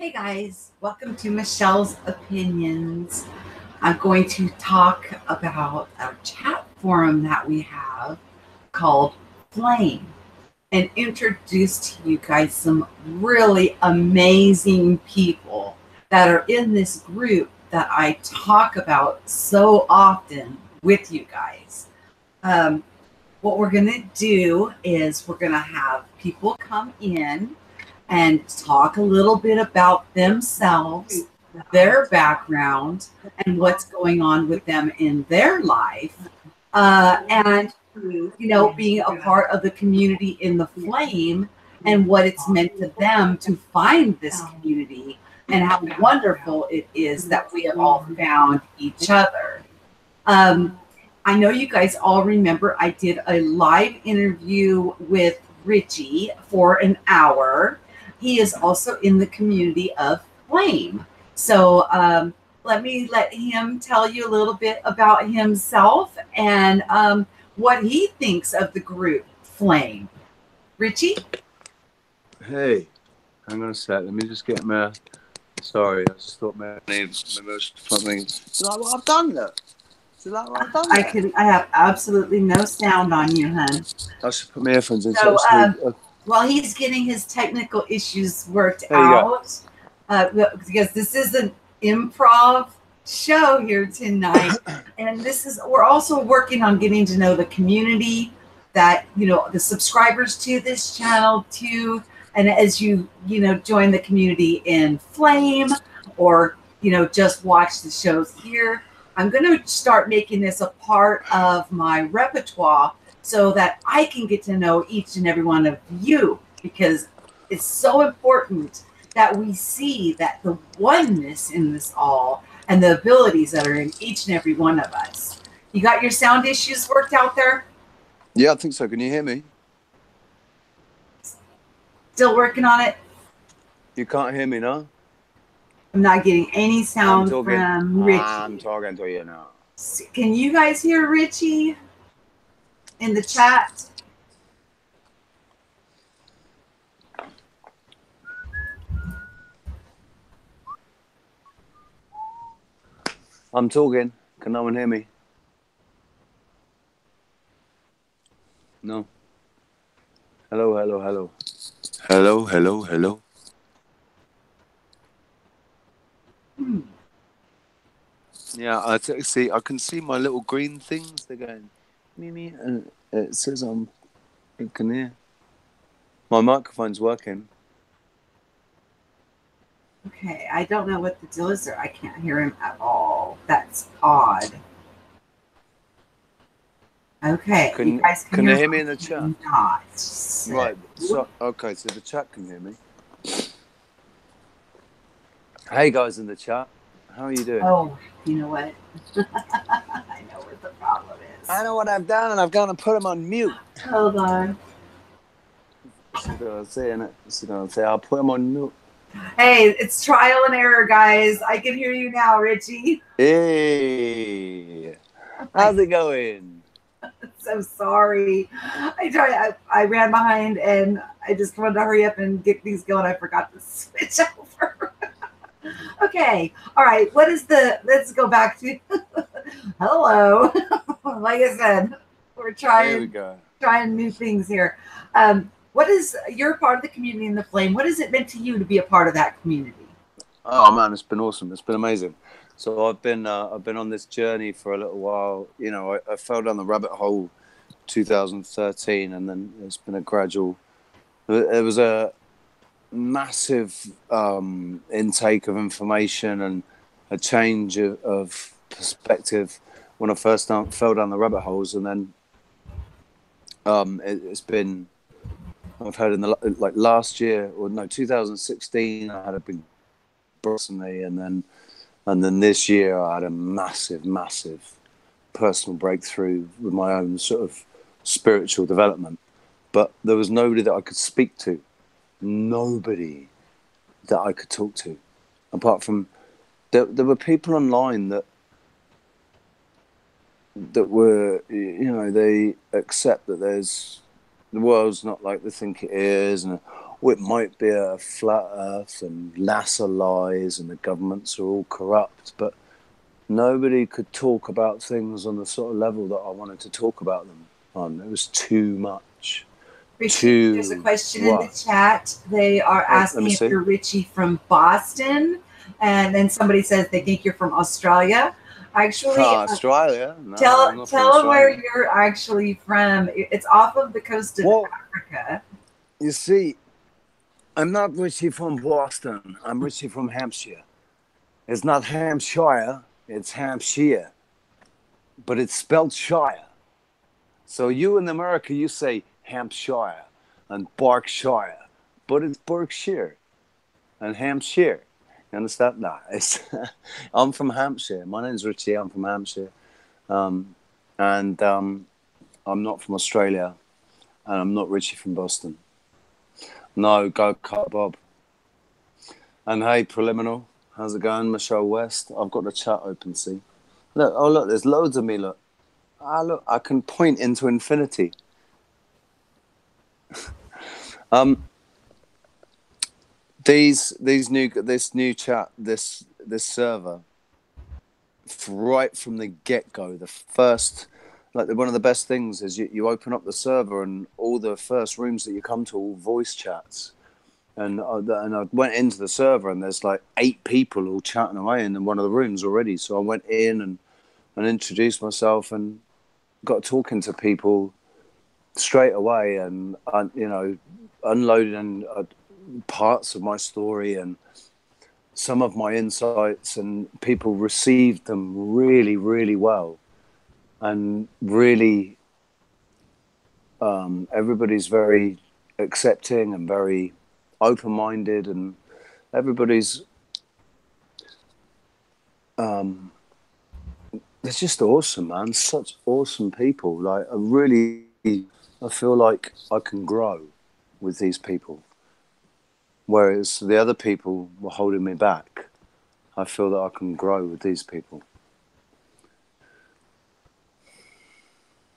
Hey guys, welcome to Michelle's Opinions. I'm going to talk about a chat forum that we have called Flame and introduce to you guys some really amazing people that are in this group that I talk about so often with you guys. Um, what we're going to do is we're going to have people come in and talk a little bit about themselves, their background, and what's going on with them in their life. And, being a part of the community in the flame and what it's meant to them to find this community and how wonderful it is that we have all found each other. Um, I know you guys all remember I did a live interview with Richie for an hour. He is also in the community of Flame. So let him tell you a little bit about himself and what he thinks of the group Flame. Richie? Hey, hang on a sec. Let me just get my. Sorry, I just thought my most something. Is that what I've done? That. Is that what I've done? I have absolutely no sound on you, hun. I should put my earphones in. So, while he's getting his technical issues worked out, because this is an improv show here tonight, and we're also working on getting to know the community, that the subscribers to this channel too, and as you join the community in Flame, or just watch the shows here. I'm going to start making this a part of my repertoire so that I can get to know each and every one of you, because it's so important that we see that the oneness in this all and the abilities that are in each and every one of us. You got your sound issues worked out there? Yeah, I think so. Can you hear me? Still working on it? You can't hear me, no? I'm not getting any sound from Richie. I'm talking to you now. Can you guys hear Richie in the chat? I'm talking. Can no one hear me? No. Hello, hello, hello. Hello, hello, hello. Yeah, I can see my little green things. They're going, me, and it says I can hear. My microphone's working. Okay, I don't know what the deal is there. I can't hear him at all. That's odd. Okay, you guys can you hear me in the chat? Not. Right. So okay, so the chat can hear me. Hey guys in the chat, how are you doing? Oh, you know what? I know what the problem is. I know what I've done, and I've gone and put him on mute. Hold on. She's gonna say, innit? She's gonna say, I'll put him on mute. Hey, it's trial and error, guys. I can hear you now, Richie. Hey, how's it going? So sorry. I ran behind and I just wanted to hurry up and get these going. I forgot to switch over. Okay. All right. Let's go back to hello. Like I said, we're trying new things here. You're part of the community in the Flame. What has it meant to you to be a part of that community? Oh man, it's been awesome. It's been amazing. So I've been on this journey for a little while. You know, I fell down the rabbit hole 2013, and then it's been a gradual. It was a massive intake of information and a change of perspective when I first fell down the rabbit holes, and then it's been. I've heard in the last year, or no, 2016, I had a big personally, and then this year I had a massive personal breakthrough with my own sort of spiritual development. But there was nobody that I could speak to, nobody that I could talk to, apart from there were people online that were, you know, they accept that the world's not like they think it is, and Or it might be a flat earth and NASA lies and the governments are all corrupt, but nobody could talk about things on the sort of level that I wanted to talk about them on. It was too much. Richie, there's a question in the chat. They are asking if you're Richie from Boston, and then somebody says they think you're from Australia. Actually, Australia. No, tell them where you're actually from. It's off of the coast of Africa. You see, I'm not Richie from Boston. I'm Richie from Hampshire. It's not Hampshire, it's Hampshire. But it's spelled Shire. So you in America, you say Hampshire and Berkshire. But it's Berkshire and Hampshire. You understand? No, I'm from Hampshire. My name's Richie. I'm from Hampshire. I'm not from Australia. And I'm not Richie from Boston. No, go cut Bob. And hey, Preliminal, how's it going? Michele West. I've got the chat open, see? Look, there's loads of me, look. Look, I can point into infinity. This new chat, this server, right from the get-go, the first, like one of the best things is you open up the server and all the first rooms that you come to, all voice chats. And I went into the server and there's like 8 people all chatting away in one of the rooms already. So I went in and introduced myself and got talking to people straight away, and unloading parts of my story and some of my insights, and people received them really, really well, and really everybody's very accepting and very open-minded, and everybody's it's just awesome, man. Such awesome people. Like, I feel like I can grow with these people. Whereas the other people were holding me back. I feel that I can grow with these people.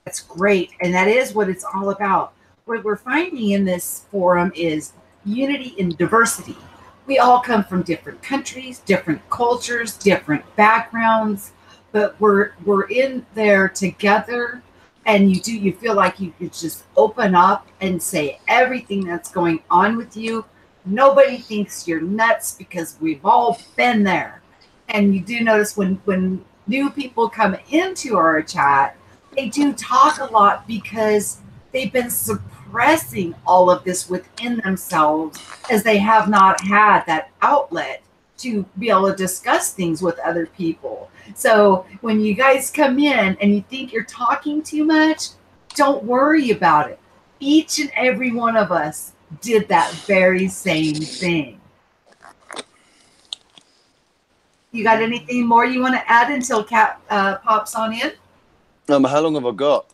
That's great. And that is what it's all about. What we're finding in this forum is unity in diversity. We all come from different countries, different cultures, different backgrounds, but we're in there together, and you feel like you could just open up and say everything that's going on with you. Nobody thinks you're nuts because we've all been there. And you do notice when new people come into our chat, they do talk a lot because they've been suppressing all of this within themselves, as they have not had that outlet to be able to discuss things with other people. So when you guys come in and you think you're talking too much, don't worry about it. Each and every one of us did that very same thing. You got anything more you want to add until Kat pops on in? How long have I got?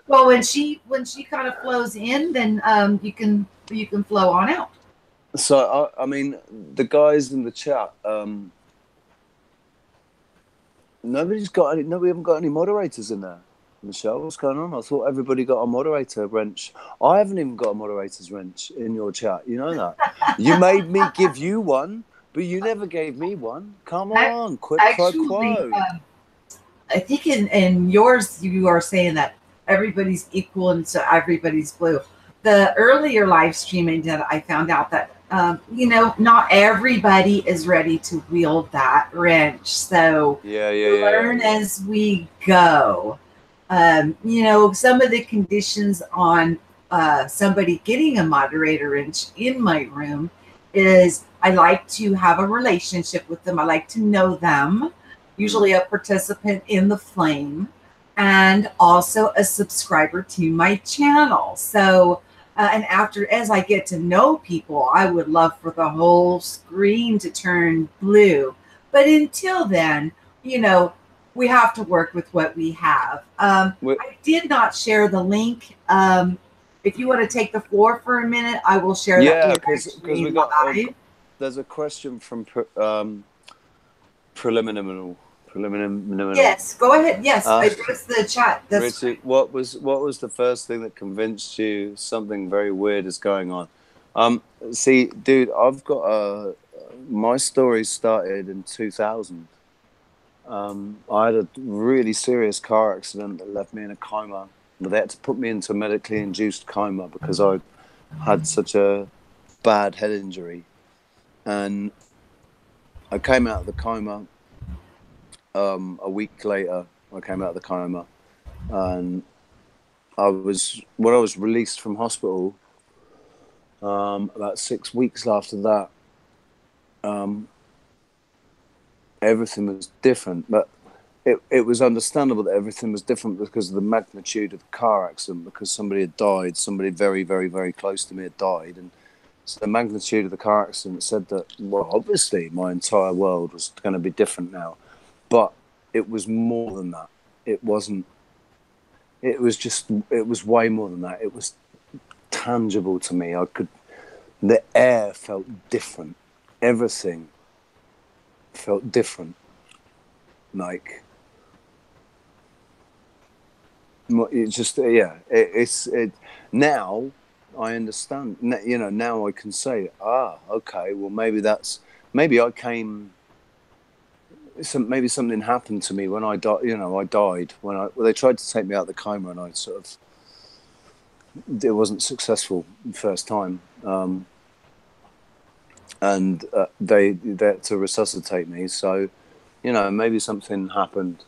Well, when she kind of flows in, then you can flow on out. So I mean, the guys in the chat, we haven't got any moderators in there. Michele, what's going on? I thought everybody got a moderator wrench. I haven't even got a moderator's wrench in your chat. You know that? You made me give you one, but you never gave me one. Come on, quid pro quo. I think in yours, you are saying that everybody's equal and so everybody's blue. The earlier live streaming that I found out that, not everybody is ready to wield that wrench. So learn as we go. Some of the conditions on somebody getting a moderator wrench in my room is I like to have a relationship with them. I like to know them, usually a participant in the flame, and also a subscriber to my channel. So, and as I get to know people, I would love for the whole screen to turn blue. But until then, we have to work with what we have. I did not share the link. If you want to take the floor for a minute, I will share that. Yeah, because we got there's a question from preliminary. Yes, go ahead. Yes, address the chat. Richard, what was the first thing that convinced you something very weird is going on? See, dude, I've got my story started in 2000. I had a really serious car accident that left me in a coma. They had to put me into a medically induced coma because I had such a bad head injury. And I came out of the coma a week later. I came out of the coma, and when I was released from hospital, about 6 weeks after that, everything was different. But it was understandable that everything was different because of the magnitude of the car accident, because somebody had died, somebody very, very, very close to me had died. And so the magnitude of the car accident said that, well, obviously my entire world was going to be different now. But it was more than that. It wasn't, it was way more than that. It was tangible to me. The air felt different. Everything felt different. Like, it's just, yeah, now I understand, now I can say, okay, well, maybe maybe something happened to me when I died. I died when they tried to take me out of the coma, and it wasn't successful the first time. And they had to resuscitate me. So, maybe something happened.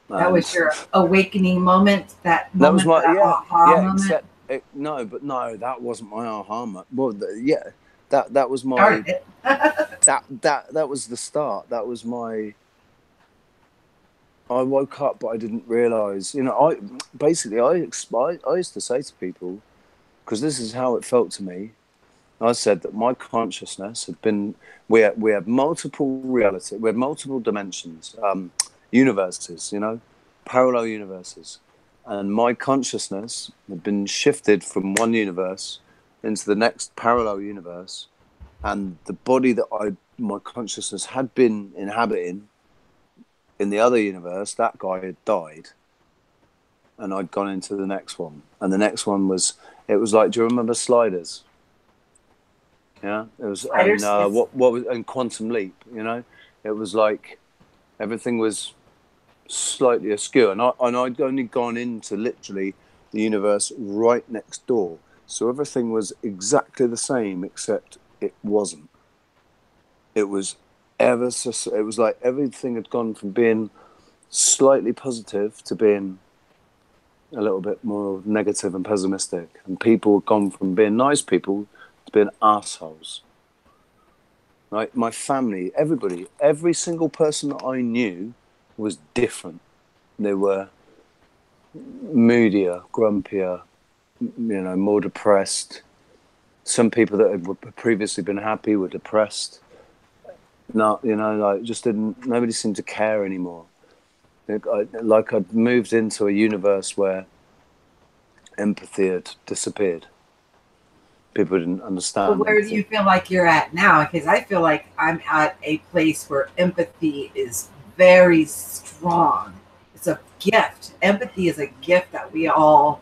That was your awakening moment. That moment, that aha moment. No, that wasn't my aha moment. Well, that was my that was the start. That was my. I woke up, but I didn't realize. I used to say to people, because this is how it felt to me. I said that my consciousness had been. We had multiple reality. We had multiple dimensions, universes. Parallel universes, and my consciousness had been shifted from one universe into the next parallel universe, and the body that my consciousness had been inhabiting in the other universe, that guy had died, and I'd gone into the next one, and the next one was. It was like, do you remember Sliders? Yeah, it was. Sliders, and what was and Quantum Leap? It was like everything was slightly askew, and I'd only gone into literally the universe right next door, so everything was exactly the same, except it wasn't. It was it was like everything had gone from being slightly positive to being a little bit more negative and pessimistic, and people had gone from being nice people to being assholes. Right, my family, everybody, every single person that I knew was different. They were moodier, grumpier, more depressed. Some people that had previously been happy were depressed. Not, nobody seemed to care anymore. I'd moved into a universe where empathy had disappeared. People didn't understand. Where do you feel like you're at now? Because I feel like I'm at a place where empathy is very strong. It's a gift. Empathy is a gift that we all,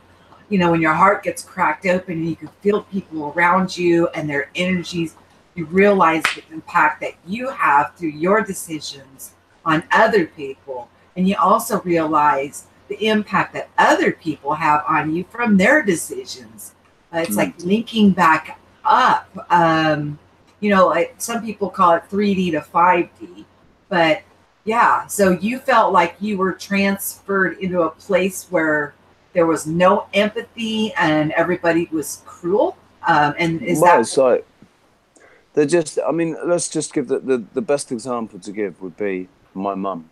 when your heart gets cracked open and you can feel people around you and their energies, you realize the impact that you have through your decisions on other people. And you also realize the impact that other people have on you from their decisions. It's like linking back up. Some people call it 3D to 5D, but yeah. So you felt like you were transferred into a place where there was no empathy and everybody was cruel. And is that? It's like they're just. I mean, let's just give the best example to give would be my mum.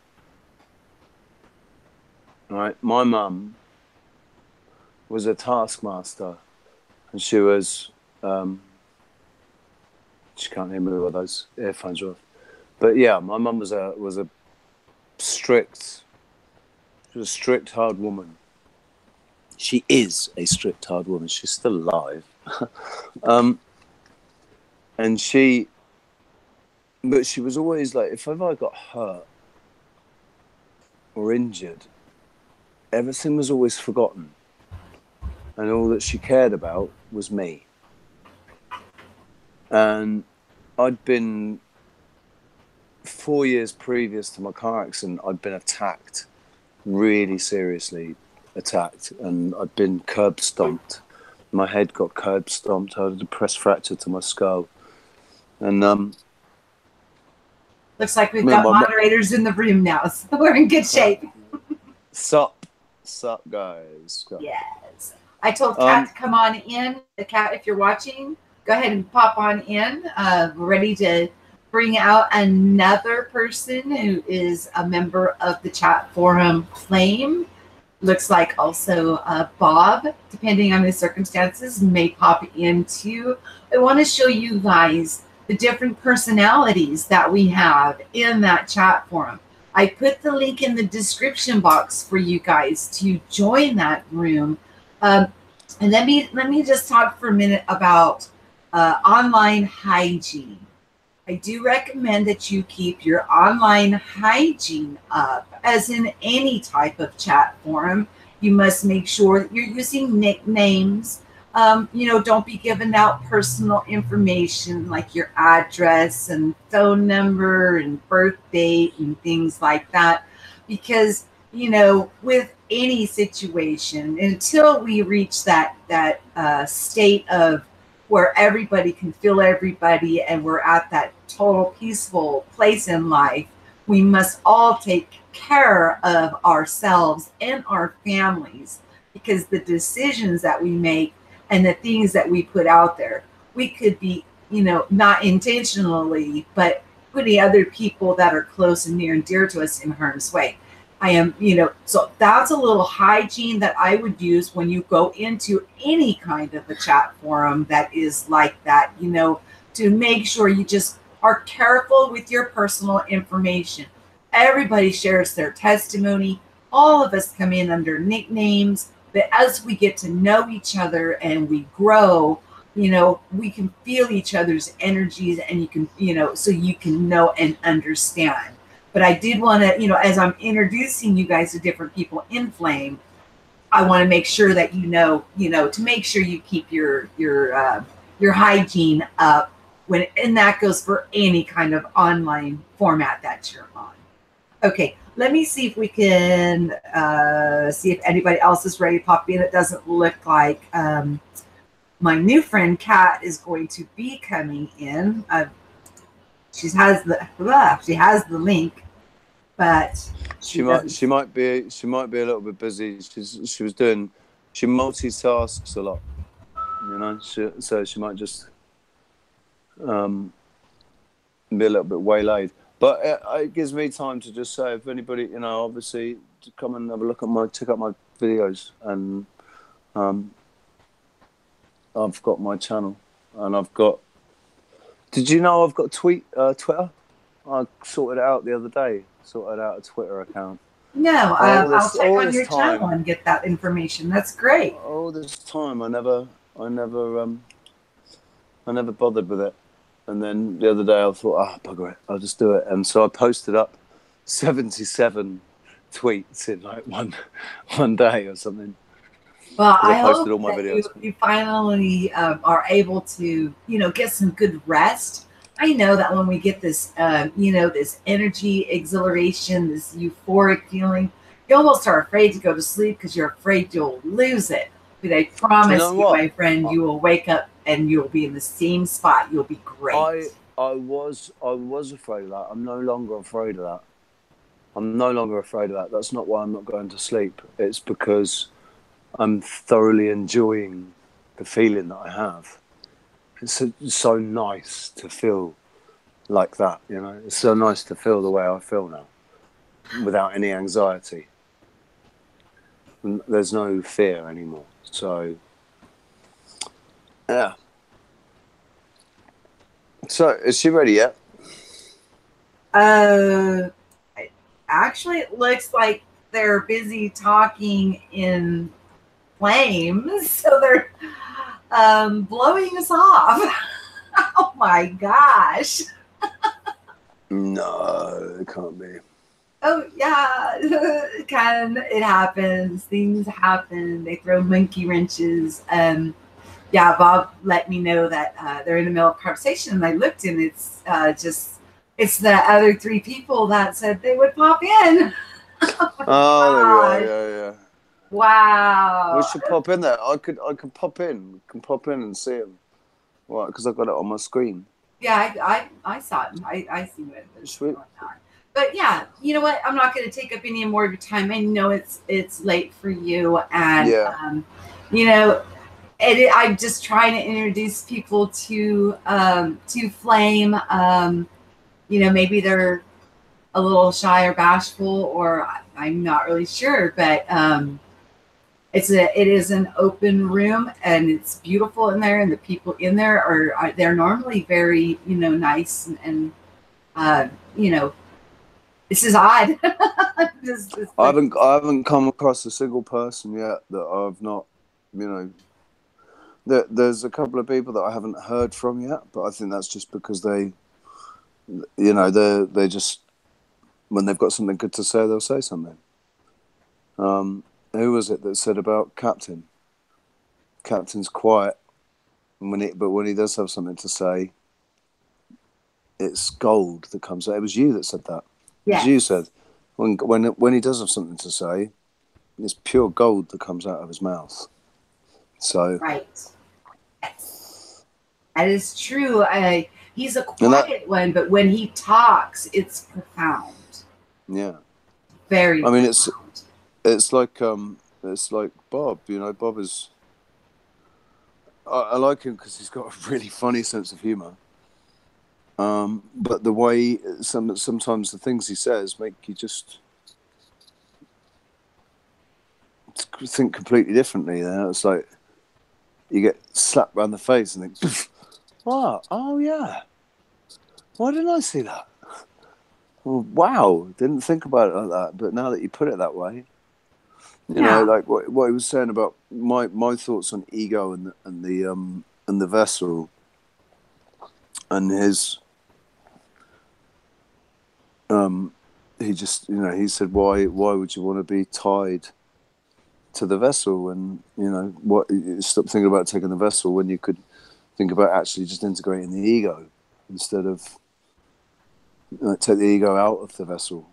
Right, my mum was a taskmaster. And she was, she can't hear me with those earphones off. But yeah, my mum was a strict, hard woman. She is a strict, hard woman. She's still alive. But she was always like, if ever I got hurt or injured, everything was always forgotten. and all that she cared about was me. And I'd been 4 years previous to my car accident, I'd been attacked, really seriously attacked, and I'd been curb stomped. My head got curb stomped. I had a depressed fracture to my skull. And looks like we've got moderators in the room now, so we're in good shape. Sup guys. Yes, I told Kat to come on in. Kat, if you're watching, go ahead and pop on in. We're ready to bring out another person who is a member of the chat forum Flame. Looks like also Bob, depending on the circumstances, may pop in too. I want to show you guys the different personalities that we have in that chat forum. I put the link in the description box for you guys to join that room. And let me just talk for a minute about online hygiene. I do recommend that you keep your online hygiene up, as in any type of chat forum. You must make sure that you're using nicknames. Don't be giving out personal information like your address and phone number and birth date and things like that, because with any situation, until we reach that state of where everybody can feel everybody and we're at that total peaceful place in life, we must all take care of ourselves and our families, because the decisions that we make and the things that we put out there, we could be, not intentionally, but putting other people that are close and near and dear to us in harm's way. So that's a little hygiene that I would use when you go into any kind of a chat forum that is like that, to make sure you just are careful with your personal information. Everybody shares their testimony. All of us come in under nicknames, but as we get to know each other and we grow, we can feel each other's energies, and you can, so you can know and understand. But I did want to, as I'm introducing you guys to different people in Flame, I want to make sure that to make sure you keep your hygiene up and that goes for any kind of online format that you're on. Okay, let me see if we can see if anybody else is ready to pop in. It doesn't look like my new friend Kat is going to be coming in. She has the link, but she might be a little bit busy. She multitasks a lot, so she might just be a little bit waylaid. But it gives me time to just say, if anybody, obviously, to come and have a look at check out my videos, and I've got my channel, and I've got. Did you know I've got Twitter? I sorted it out the other day. Sorted out a Twitter account. No, I'll check on your channel and get that information. That's great. All this time, I never bothered with it. And then the other day I thought, bugger it, I'll just do it. And so I posted up 77 tweets in like one day or something. Well, I hope all my videos. You finally are able to, get some good rest. I know that when we get this, this energy, exhilaration, this euphoric feeling, you almost are afraid to go to sleep because you're afraid you'll lose it. But I promise you, my friend, you will wake up and you'll be in the same spot. You'll be great. I was afraid of that. I'm no longer afraid of that. That's not why I'm not going to sleep. It's because I'm thoroughly enjoying the feeling that I have. It's so nice to feel like that, It's so nice to feel the way I feel now, without any anxiety. There's no fear anymore. So, yeah. So, is she ready yet? Actually, it looks like they're busy talking in Flames, so they're blowing us off. Oh my gosh. No, it can't be. Oh yeah, it happens. Things happen. They throw monkey wrenches. Yeah, Bob let me know that they're in the middle of conversation, and I looked, and it's the other three people that said they would pop in. Oh, there we are. God. Yeah, yeah. We Wow. should pop in there. I could pop in. Can pop in and see him. Right, because I've got it on my screen. Yeah, I saw it. I see what was Sweet. going on. But yeah, you know what? I'm not going to take up any more of your time. I know it's late for you, and Yeah. you know, I'm just trying to introduce people to Flame. You know, maybe they're a little shy or bashful, or I'm not really sure, but it is an open room, and it's beautiful in there, and the people in there they're normally very nice and uh, you know this is odd. This I like, haven't come across a single person yet that I've not, you know. There's a couple of people that I haven't heard from yet, but I think that's just because they just, when they've got something good to say, they'll say something. Who was it that said about Captain? Captain's quiet, but when he does have something to say, it's gold that comes out. It was you that said that. It was you yes, said when he does have something to say, it's pure gold that comes out of his mouth. So right, yes, that is true. He's a and that quiet one, but when he talks, it's profound, yeah. very I mean, profound. it's like Bob. You know, Bob is. I like him because he's got a really funny sense of humor. But the way sometimes the things he says make you just think completely differently. You know? It's like you get slapped around the face and think, "What? Oh yeah, why didn't I see that? Well, wow, didn't think about it like that. But now that you put it that way, you know, Yeah, like what he was saying about my thoughts on ego and the vessel and his he just he said why would you want to be tied to the vessel and what stop thinking about taking the vessel when you could think about actually just integrating the ego instead of take the ego out of the vessel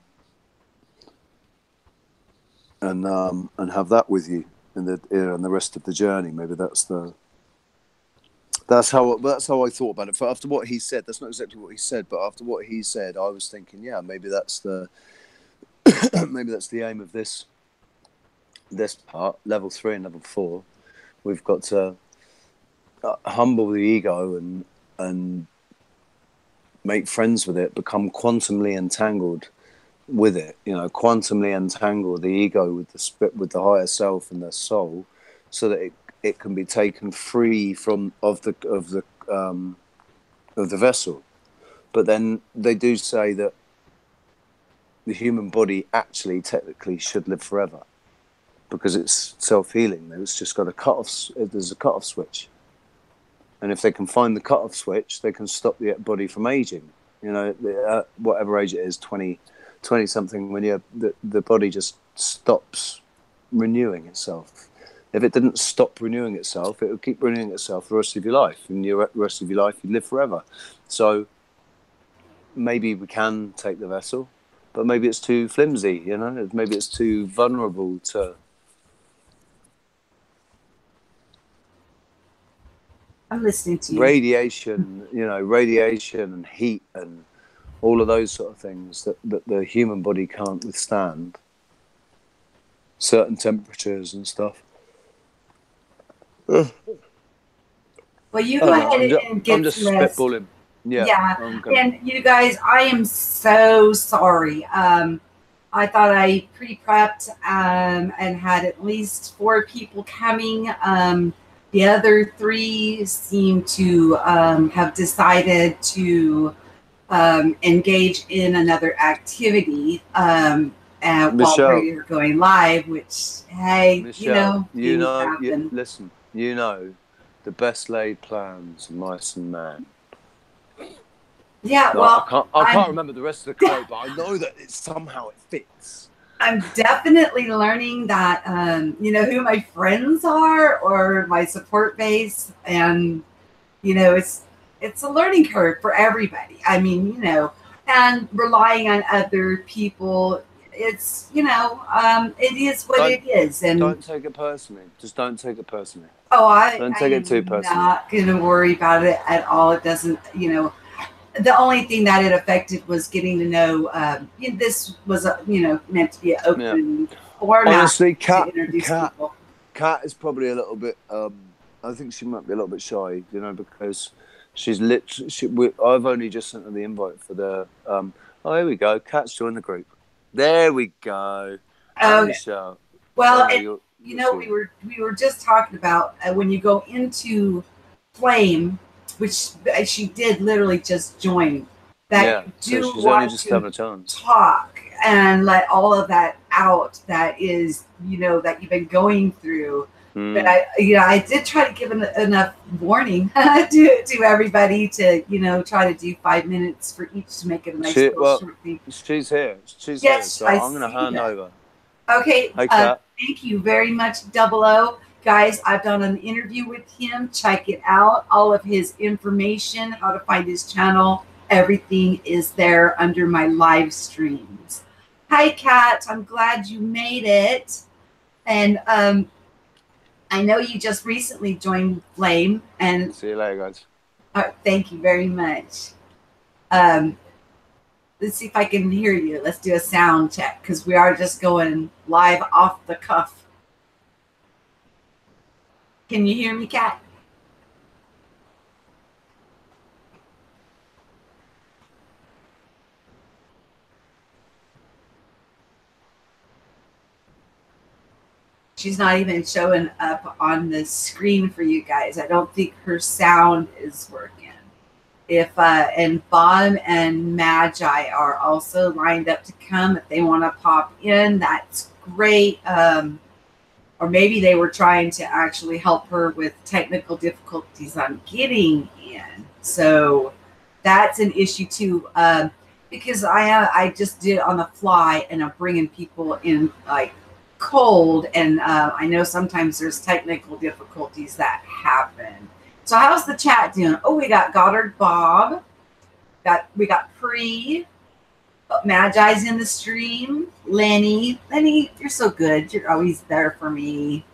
and have that with you in the rest of the journey. Maybe that's how I thought about it. After what he said, that's not exactly what he said, but after what he said, I was thinking, yeah, maybe that's the maybe that's the aim of this part, level 3 and level 4. We've got to humble the ego and make friends with it, become quantumly entangled with it. Quantumly entangle the ego with with the higher self and the soul, so that it can be taken free of the vessel. But then they do say that the human body actually technically should live forever because it's self-healing. It's just got there's a cut-off switch. And if they can find the cut-off switch, they can stop the body from aging. Whatever age it is, 20 something, when the body just stops renewing itself. If it didn't stop renewing itself, it would keep renewing itself the rest of your life. And the rest of your life, you live forever. So maybe we can take the vessel, but maybe it's too flimsy, maybe it's too vulnerable to I'm listening to you. radiation and heat and all of those sort of things that the human body can't withstand. Certain temperatures and stuff. Well, you go ahead and I'm get just some rest. spitballing. Yeah, Yeah, I'm gonna. and you guys, I am so sorry. I thought I pre-prepped and had at least 4 people coming. The other 3 seem to have decided to engage in another activity while Michele, we're going live. Which, hey, Michele, things happen. listen, the best laid plans of mice and man. Yeah, No, well, I can't remember the rest of the quote, but I know that it somehow it fits. I'm definitely learning that, who my friends are or my support base. And, it's a learning curve for everybody. I mean, and relying on other people, it's, it is what Don't it is. And, don't take it personally. Just don't take it personally. oh, I, Don't I take it too am personally. not going to worry about it at all. It doesn't, the only thing that it affected was getting to know. This was, meant to be an Yeah. open format Honestly, to introduce people. Kat is probably a little bit. I think she might be a little bit shy, because she's literally. I've only just sent her the invite for the. Oh, here we go. Kat's joined the group. There we go. Hi, Okay. Michele. Well, Oh no, and, we were just talking about when you go into Flame, which she did literally just join. That Yeah. you So do she's only want just to having a chance. talk and let all of that out. That is, that you've been going through. But Mm. I did try to give enough warning to everybody to, try to do 5 minutes for each to make it a nice little short thing. She's here. She's here. Yes, So I I'm going to see hand that. over. Okay, Hey, Kat. thank you very much, Double O. Guys, I've done an interview with him. Check it out. All of his information, how to find his channel, everything is there under my live streams. Hi, Kat. I'm glad you made it. And I know you just recently joined Flame. And See you later, guys. thank you very much. Let's see if I can hear you. Let's do a sound check because we are just going live off the cuff. Can you hear me, Kat? She's not even showing up on the screen for you guys. I don't think her sound is working. If and Bob and Magi are also lined up to come. If they want to pop in, that's great. Or maybe they were trying to actually help her with technical difficulties on getting in. So that's an issue too. Because I just did it on the fly and I'm bringing people in like cold. And I know sometimes there's technical difficulties that happen. So how's the chat doing? Oh, we got Goddard Bob. We got Pre. Magi's in the stream. Lenny, you're so good. You're always there for me.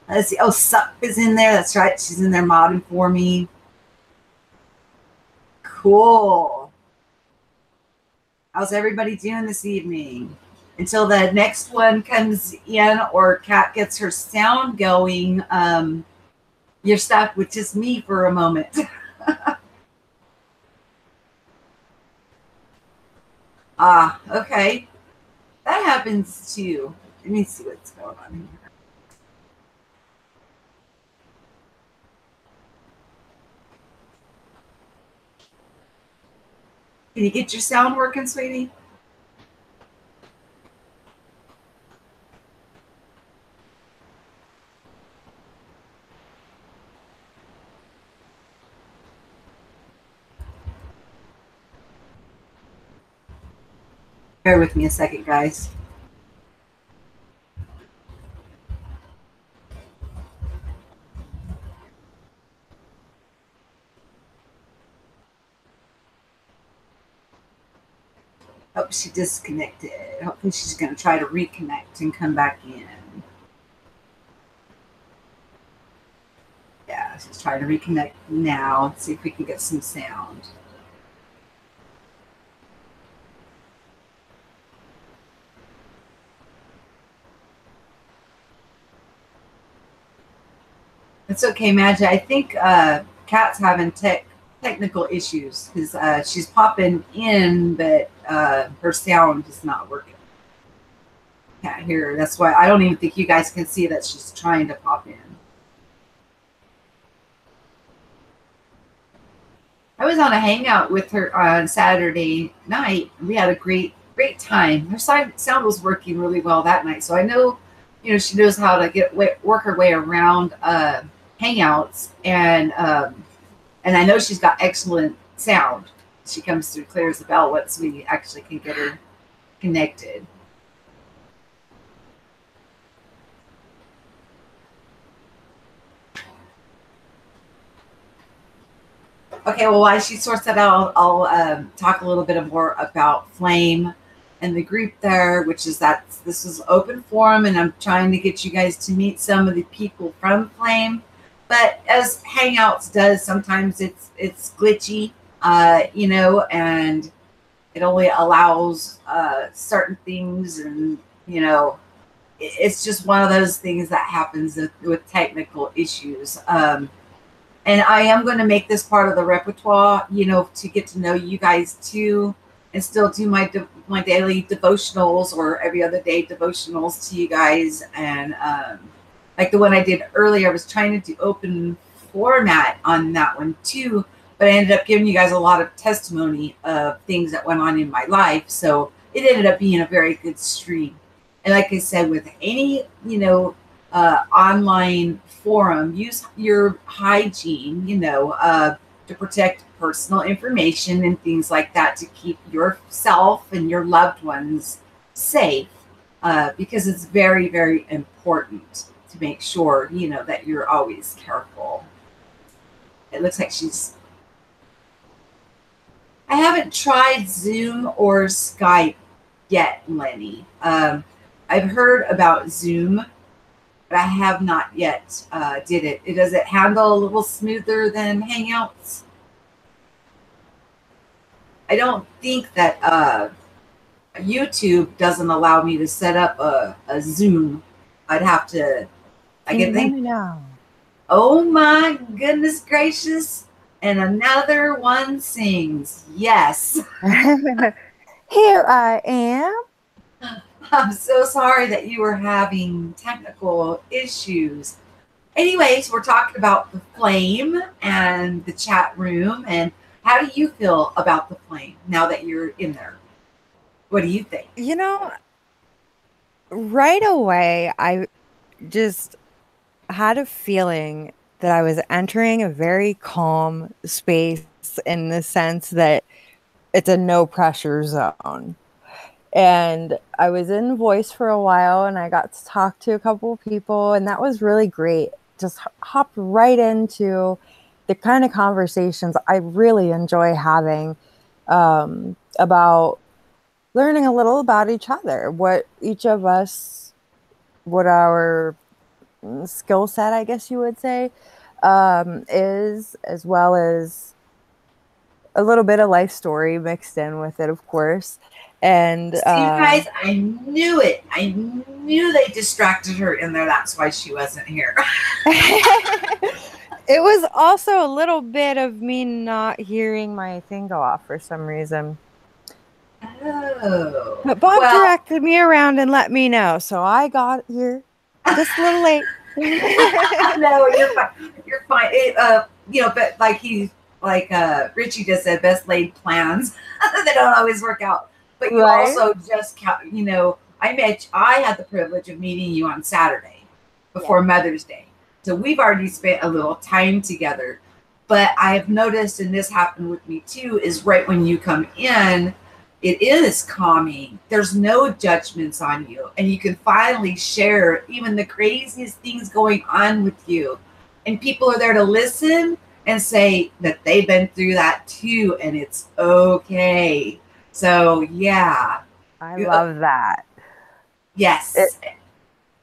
Let's see. Oh, Sup is in there. That's right. She's in there modding for me. Cool. How's everybody doing this evening? Until the next one comes in or Kat gets her sound going, you're stuck with just me for a moment. Okay. That happens too. Let me see what's going on here. Can you get your sound working, sweetie? Bear with me a second, guys. Oh, she disconnected. Hopefully she's going to try to reconnect and come back in. Yeah, she's trying to reconnect now. Let's see if we can get some sound. It's okay, Magi. I think Kat's having technical issues because she's popping in, but her sound is not working. Can't hear her. That's why I don't even think you guys can see that she's trying to pop in. I was on a hangout with her on Saturday night. We had a great time. Her sound was working really well that night, so I know, she knows how to work her way around hangouts, and I know she's got excellent sound. she comes through clear as a bell once we actually can get her connected. Okay, well, while she sorts that out, I'll talk a little bit more about Flame and the group there, which is that this is open forum, and I'm trying to get you guys to meet some of the people from Flame. But as Hangouts does, sometimes it's glitchy, and it only allows certain things, and it's just one of those things that happens with technical issues. And I am going to make this part of the repertoire, to get to know you guys too, and still do my daily devotionals or every other day devotionals to you guys. And like the one I did earlier, I was trying to do open format on that one too, but I ended up giving you guys a lot of testimony of things that went on in my life. So it ended up being a very good stream. And like I said, with any, online forum, use your hygiene, to protect personal information and things like that, to keep yourself and your loved ones safe, because it's very, very important to make sure, that you're always careful. It looks like I haven't tried Zoom or Skype yet, Lenny. I've heard about Zoom, but I have not yet did it. Does it handle a little smoother than Hangouts? I don't think that YouTube doesn't allow me to set up a Zoom. I'd have to. Let me know. Oh my goodness gracious! And another one sings. Yes. Here I am. I'm so sorry that you were having technical issues. Anyways, we're talking about the Flame and the chat room. And how do you feel about the Flame now that you're in there? What do you think? Right away, I just had a feeling that I was entering a very calm space, in the sense that it's a no pressure zone. And I was in voice for a while, and I got to talk to a couple of people, and that was really great. Just hopped right into the kind of conversations I really enjoy having, about learning a little about each other, what each of us, what our skill set, I guess you would say, is, as well as a little bit of life story mixed in with it, of course. And you guys, I knew it. I knew they distracted her in there. That's why she wasn't here. It was also a little bit of me not hearing my thing go off for some reason. Oh. But Bob directed me around and let me know, so I got here just a little late. No, you're fine. You're fine. But like Richie just said, best laid plans they don't always work out. But you also just, I had the privilege of meeting you on Saturday before Mother's Day. So we've already spent a little time together. But I've noticed, and this happened with me too, is right when you come in, it is calming. There's no judgments on you. And you can finally share even the craziest things going on with you. And people are there to listen and say that they've been through that too, and it's okay. So, yeah. I love that. Yes.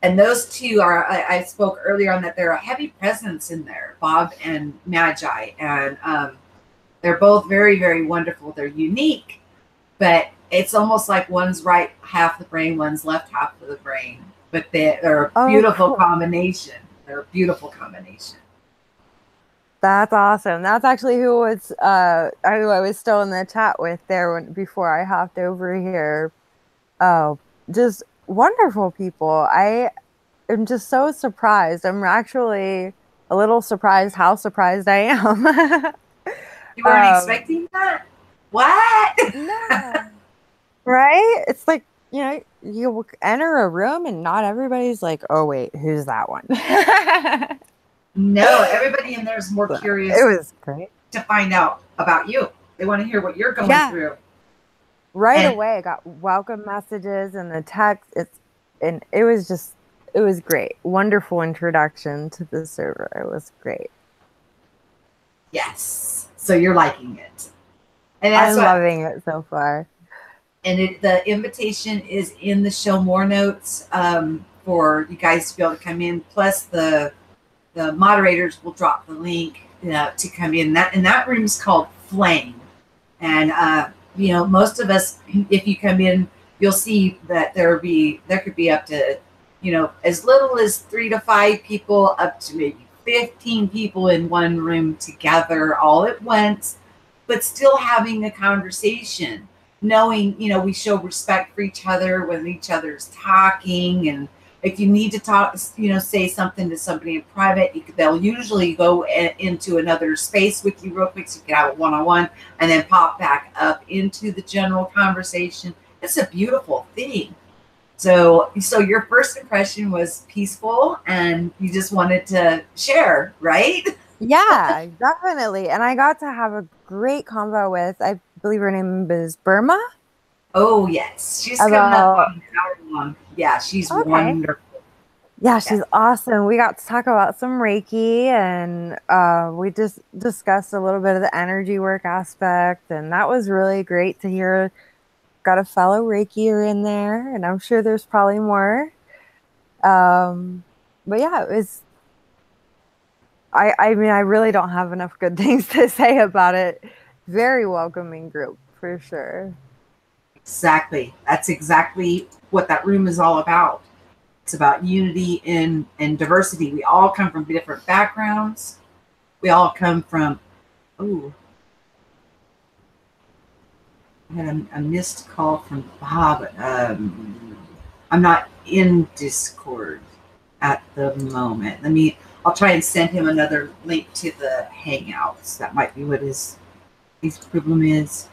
And those two are, I spoke earlier on that they're a heavy presence in there, Bob and Magi. And they're both very, very wonderful. They're unique, but it's almost like one's right half the brain, one's left half of the brain. But they're a beautiful combination. They're a beautiful combination. That's awesome. That's actually who I was still in the chat with there before I hopped over here. Oh, just wonderful people. I am just so surprised. I'm actually a little surprised how surprised I am. You weren't expecting that? What? No. Right? It's like, you enter a room and not everybody's like, oh, wait, who's that one? No, everybody in there is more curious. It was great to find out about you. They want to hear what you're going through. Right away, I got welcome messages and the text. It was great. Wonderful introduction to the server. It was great. Yes. So you're liking it. And I'm loving it so far. And the invitation is in the show more notes for you guys to be able to come in. Plus the moderators will drop the link to come in. That room is called Flame. And most of us, if you come in, you'll see that there could be up to, as little as 3 to 5 people, up to maybe 15 people in one room together all at once, but still having a conversation, knowing, we show respect for each other when each other's talking. And if you need to talk, say something to somebody in private, they'll usually go into another space with you real quick so you can have a one-on-one and then pop back up into the general conversation. It's a beautiful thing. So your first impression was peaceful and you just wanted to share, right? Yeah, definitely. And I got to have a great convo with, I believe her name is Burma. Oh, yes. She's coming up on an hour long. Yeah, she's wonderful. Yeah, she's awesome. We got to talk about some Reiki and we just discussed a little bit of the energy work aspect. And that was really great to hear. Got a fellow Reikier in there, and I'm sure there's probably more. But yeah, it was. I mean, I really don't have enough good things to say about it. Very welcoming group for sure. Exactly. That's exactly what that room is all about. It's about unity and diversity. We all come from different backgrounds. We all come from. Ooh. I had a missed call from Bob. I'm not in Discord at the moment. I'll try and send him another link to the Hangouts. That might be what his problem is.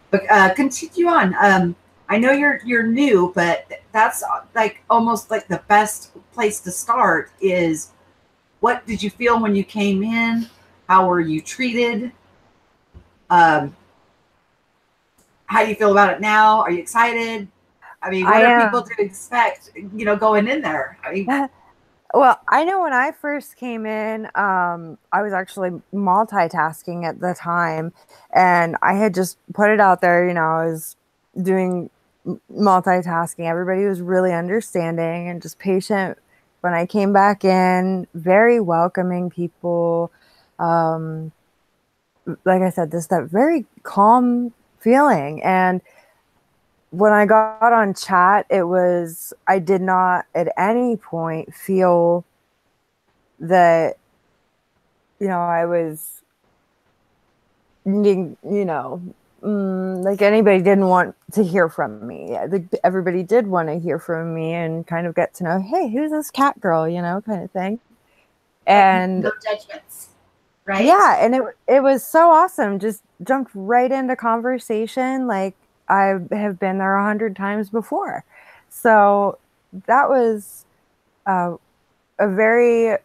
But continue on. I know you're new, but that's like almost like the best place to start is what did you feel when you came in? How were you treated? How do you feel about it now? Are you excited? I mean, what are people to expect, going in there? I mean, well, I know when I first came in, I was actually multitasking at the time, and I had just put it out there, I was doing multitasking. Everybody was really understanding and just patient. When I came back in, very welcoming people. Like I said, that very calm feeling. And when I got on chat, I did not at any point feel that, I was needing, like anybody didn't want to hear from me. I think everybody did want to hear from me and kind of get to know, hey, who's this cat girl, kind of thing. And no judgments, right? Yeah, and it was so awesome. Just jumped right into conversation like I have been there 100 times before. So that was a very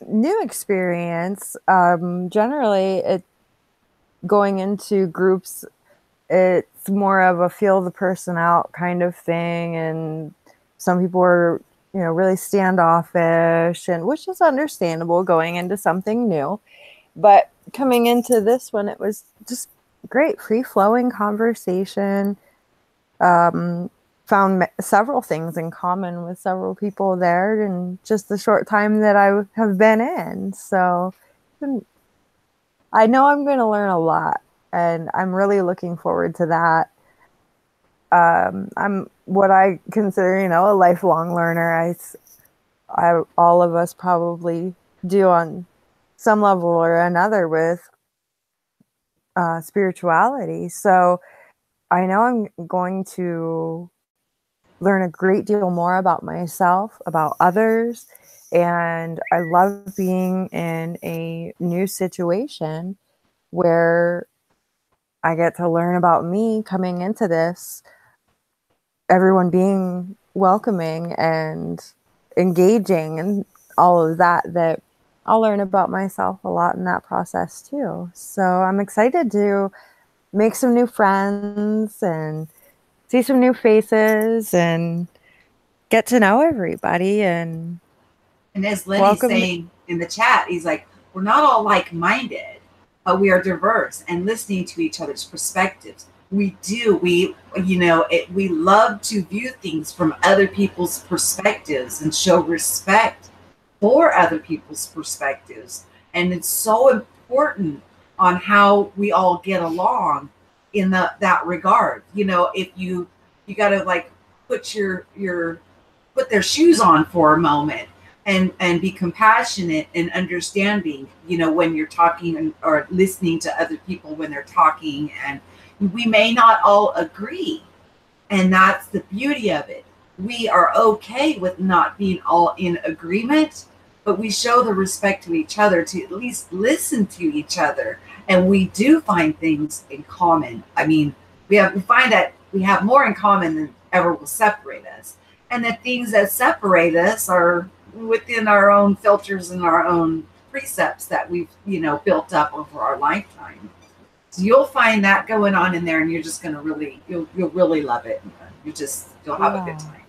new experience. Generally, going into groups, it's more of a feel the person out kind of thing, and some people are really standoffish, and which is understandable going into something new. But coming into this one, it was just great, free-flowing conversation. Found several things in common with several people there in just the short time that I have been in. So I know I'm going to learn a lot, and I'm really looking forward to that. I'm what I consider, a lifelong learner. All of us probably do on some level or another with spirituality. So I know I'm going to learn a great deal more about myself, about others, and I love being in a new situation where I get to learn about me coming into this, everyone being welcoming and engaging and all of that I'll learn about myself a lot in that process too. So I'm excited to make some new friends and see some new faces and get to know everybody and And as Lenny's welcome. saying in the chat, he's like, we're not all like minded, but we are diverse and listening to each other's perspectives. We do. We love to view things from other people's perspectives and show respect for other people's perspectives. And it's so important on how we all get along in that regard. If you got to like put your put their shoes on for a moment and be compassionate and understanding, when you're talking or listening to other people when they're talking. And we may not all agree, and that's the beauty of it. We are okay with not being all in agreement, but we show the respect to each other to at least listen to each other. And we do find things in common. I mean, we find that we have more in common than ever will separate us. And the things that separate us are within our own filters and our own precepts that we've, built up over our lifetime. So you'll find that going on in there, and you're just going to you'll really love it. You'll have a good time.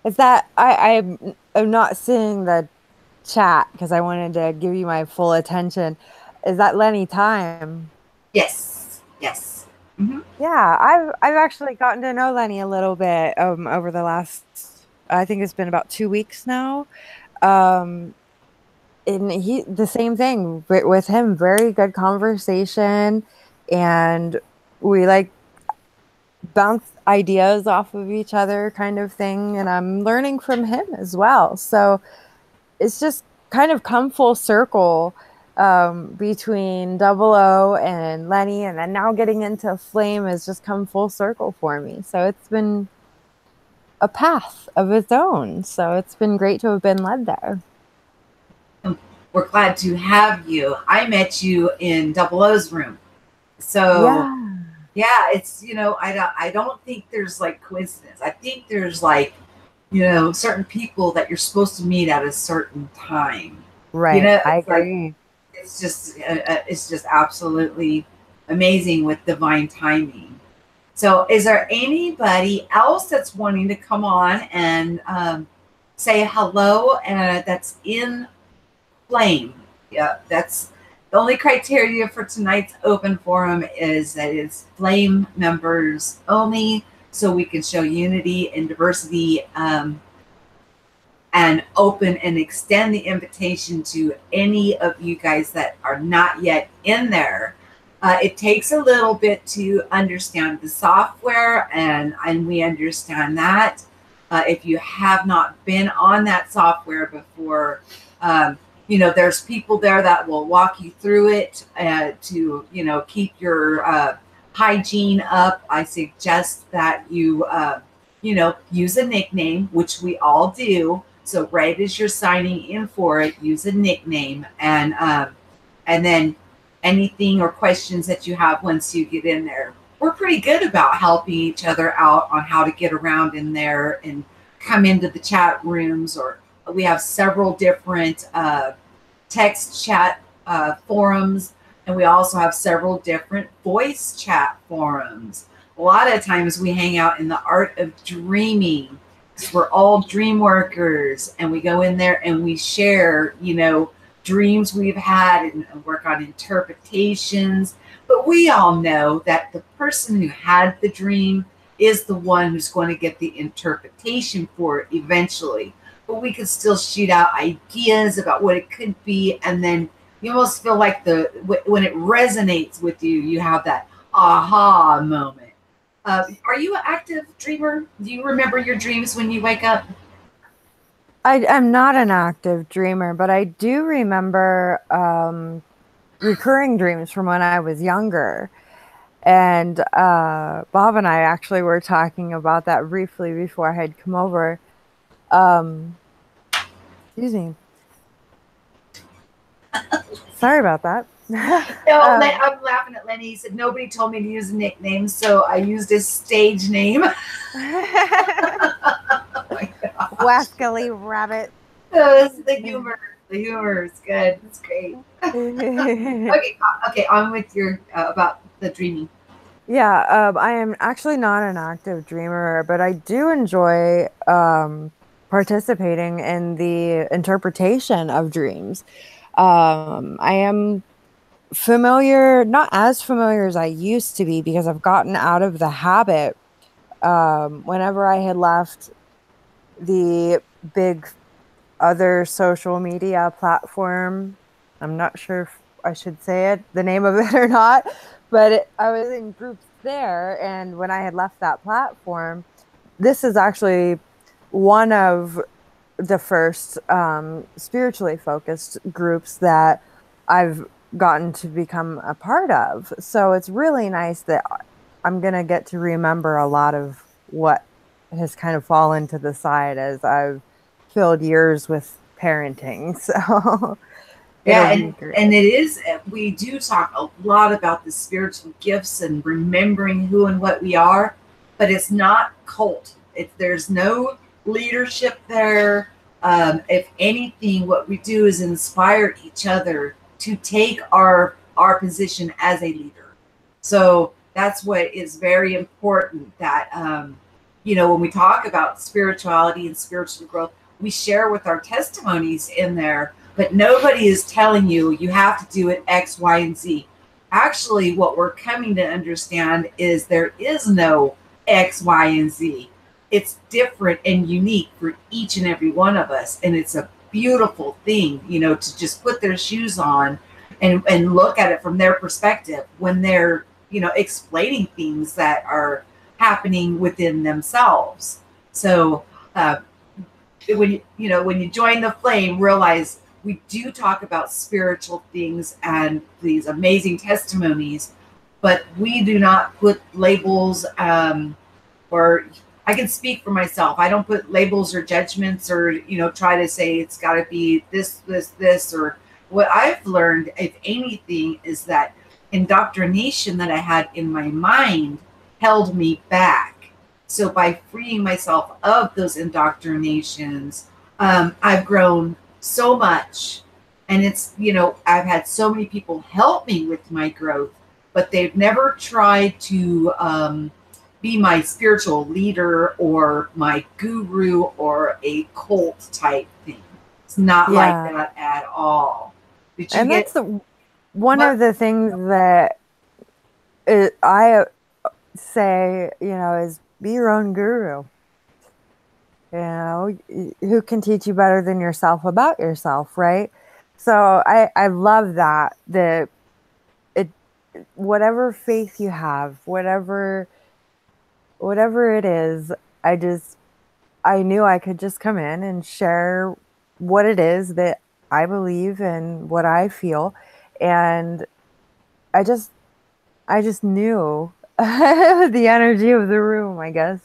Is that I'm not seeing the chat because I wanted to give you my full attention. Is that Lenny time? Yes. Mm-hmm. Yeah, I've actually gotten to know Lenny a little bit over the last, I think it's been about 2 weeks now. And he, the same thing with him, very good conversation, and we like bounce ideas off of each other kind of thing, and I'm learning from him as well. So it's just kind of come full circle between Double O and Lenny, and then now getting into Flame has just come full circle for me. So it's been a path of its own. So it's been great to have been led there. We're glad to have you. I met you in Double O's room. So yeah, it's, I don't think there's like coincidence. I think there's like, certain people that you're supposed to meet at a certain time. Right. I agree. Like, it's just absolutely amazing with divine timing. So is there anybody else that's wanting to come on and say hello that's in Flame? Yeah, that's the only criteria for tonight's open forum, is that it's Flame members only, so we can show unity and diversity, and open and extend the invitation to any of you guys that are not yet in there. It takes a little bit to understand the software, and we understand that. If you have not been on that software before, there's people there that will walk you through it to, keep your hygiene up. I suggest that you, use a nickname, which we all do. So right as you're signing in for it, use a nickname, and then anything or questions that you have once you get in there. We're pretty good about helping each other out on how to get around in there and come into the chat rooms, or we have several different text chat forums, and we also have several different voice chat forums. A lot of times we hang out in the art of dreaming, because we're all dream workers, and we go in there and we share, dreams we've had and work on interpretations. But we all know that the person who had the dream is the one who's going to get the interpretation for it eventually. But we can still shoot out ideas about what it could be, and then you almost feel like when it resonates with you, you have that aha moment. Are you an active dreamer? Do you remember your dreams when you wake up? I'm not an active dreamer, but I do remember recurring dreams from when I was younger. And Bob and I actually were talking about that briefly before I had come over. Excuse me. Sorry about that. No, I'm laughing at Lenny. He said nobody told me to use a nickname, so I used his stage name. Oh my God. Wascally Rabbit. That's the humor. The humor is good. It's great. Okay. On with your about the dreaming. Yeah, I am actually not an active dreamer, but I do enjoy participating in the interpretation of dreams. I am familiar, not as familiar as I used to be because I've gotten out of the habit. Whenever I had left the big other social media platform, I'm not sure if I should say it, the name of it or not, but I was in groups there. And when I had left that platform, this is actually one of the first spiritually focused groups that I've gotten to become a part of. So it's really nice that I'm going to get to remember a lot of what has kind of fallen to the side as I've filled years with parenting. So it'll Yeah, be great. and it is. We do talk a lot about the spiritual gifts and remembering who and what we are, but it's not cult. There's no leadership there. If anything, what we do is inspire each other to take our position as a leader. So that's what is very important. That when we talk about spirituality and spiritual growth, we share with our testimonies in there, but nobody is telling you you have to do it X, Y, and Z. Actually, what we're coming to understand is there is no X, Y, and Z. It's different and unique for each and every one of us. And it's a beautiful thing, to just put their shoes on and look at it from their perspective when they're, explaining things that are happening within themselves. So, when you join the flame, realize we do talk about spiritual things and these amazing testimonies, but we do not put labels, or I can speak for myself. I don't put labels or judgments or try to say it's got to be this. Or what I've learned, if anything, is that indoctrination that I had in my mind held me back. So by freeing myself of those indoctrinations, I've grown so much. And it's, I've had so many people help me with my growth, but they've never tried to be my spiritual leader or my guru or a cult type thing. It's not like that at all. That's one of the things that I say, is be your own guru. Who can teach you better than yourself about yourself, right? So I love that whatever faith you have, whatever it is, I knew I could just come in and share what it is that I believe and what I feel. And I just knew the energy of the room, I guess,